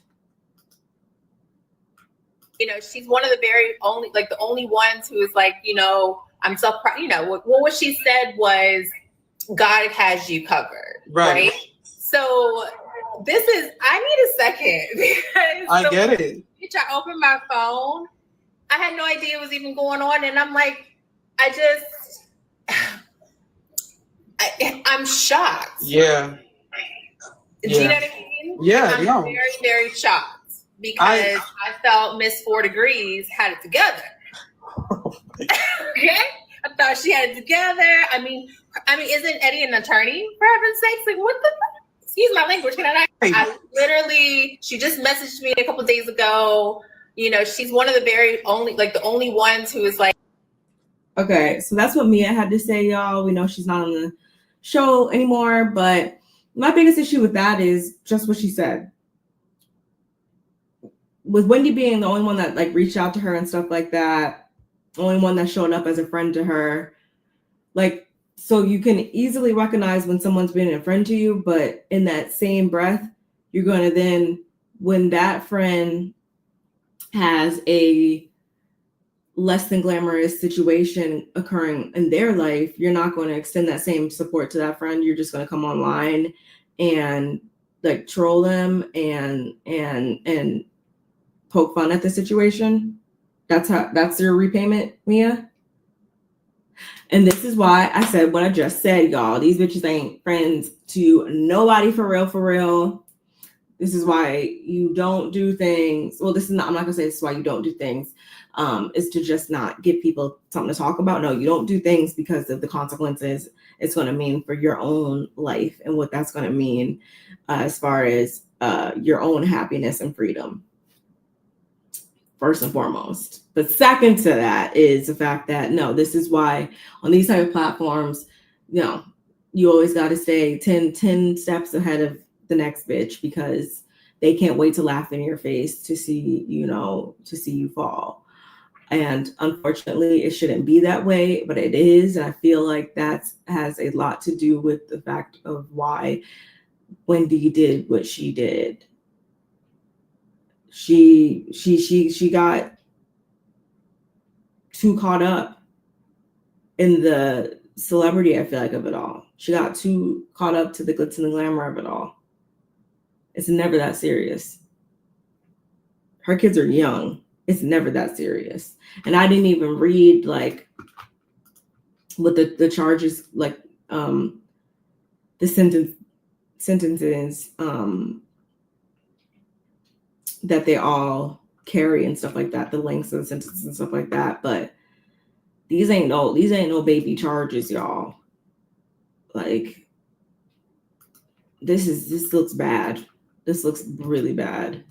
she's one of the very only, like the only ones who is like, I'm so proud. What she said was, God has you covered, right? So this is, I need a second because I get it. I opened my phone. I had no idea it was even going on. And I'm like, I'm shocked. Yeah. Do you know what I mean? Yeah, I'm very, very shocked because I felt Miss 4 Degrees had it together. Okay? I thought she had it together. I mean, isn't Eddie an attorney, for heaven's sakes? Like, what the fuck? Excuse my language. Can I literally, she just messaged me a couple days ago. She's one of the very only, like the only ones who is like. Okay, so that's what Mia had to say, y'all. We know she's not on the show anymore, but my biggest issue with that is just what she said. With Wendy being the only one that like reached out to her and stuff like that, the only one that showed up as a friend to her, like, so you can easily recognize when someone's been a friend to you, but in that same breath, you're going to then, when that friend has a less than glamorous situation occurring in their life, you're not going to extend that same support to that friend. You're just going to come online and like troll them and poke fun at the situation. That's your repayment, Mia. And this is why I said what I just said, y'all. These bitches ain't friends to nobody for real. This is why you don't do things. Well, I'm not gonna say this is why you don't do things. Is to just not give people something to talk about. No, you don't do things because of the consequences it's gonna mean for your own life and what that's gonna mean as far as your own happiness and freedom. First and foremost. But second to that is the fact that, no, this is why on these type of platforms, you always got to stay 10 steps ahead of the next bitch because they can't wait to laugh in your face to see you fall. And unfortunately, it shouldn't be that way, but it is. And I feel like that has a lot to do with the fact of why Wendy did what she did. She got too caught up in the celebrity, I feel like, of it all. She got too caught up to the glitz and the glamour of it all. It's never that serious. Her kids are young. It's never that serious. And I didn't even read like what the charges, like the sentences that they all carry and stuff like that, the lengths of the sentences and stuff like that. But these ain't no baby charges, y'all. Like, this looks bad. This looks really bad.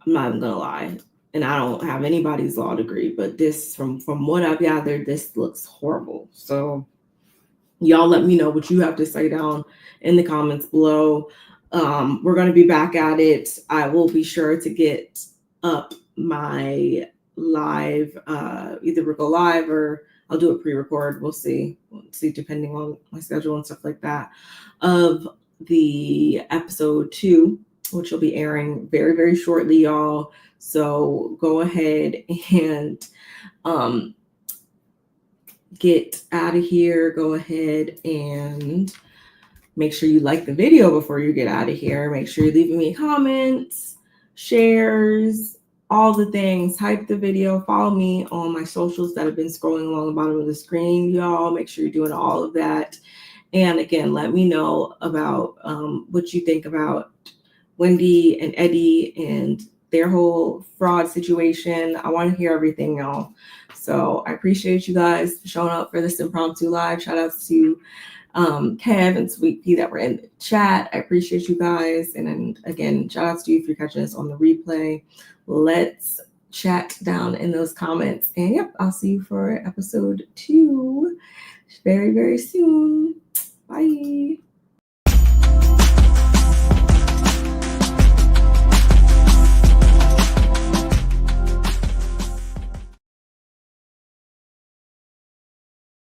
I'm not even gonna lie. And I don't have anybody's law degree, but this, from what I've gathered, this looks horrible. So y'all let me know what you have to say down in the comments below. We're going to be back at it. I will be sure to get up my live, either we'll go live or I'll do a pre-record. We'll see depending on my schedule and stuff like that, of the episode 2, which will be airing very, very shortly, y'all. So go ahead and get out of here. Go ahead and make sure you like the video before you get out of here. Make sure you're leaving me comments, shares, all the things. Hype the video. Follow me on my socials that have been scrolling along the bottom of the screen, y'all. Make sure you're doing all of that. And again, let me know about what you think about Wendy and Eddie and their whole fraud situation. I want to hear everything, y'all. So I appreciate you guys for showing up for this impromptu live. Shout outs to Kev and Sweet Pea that were in the chat. I appreciate you guys. And then again, shout outs to you if you're catching us on the replay. Let's chat down in those comments. And yep, I'll see you for episode 2 very, very soon. Bye.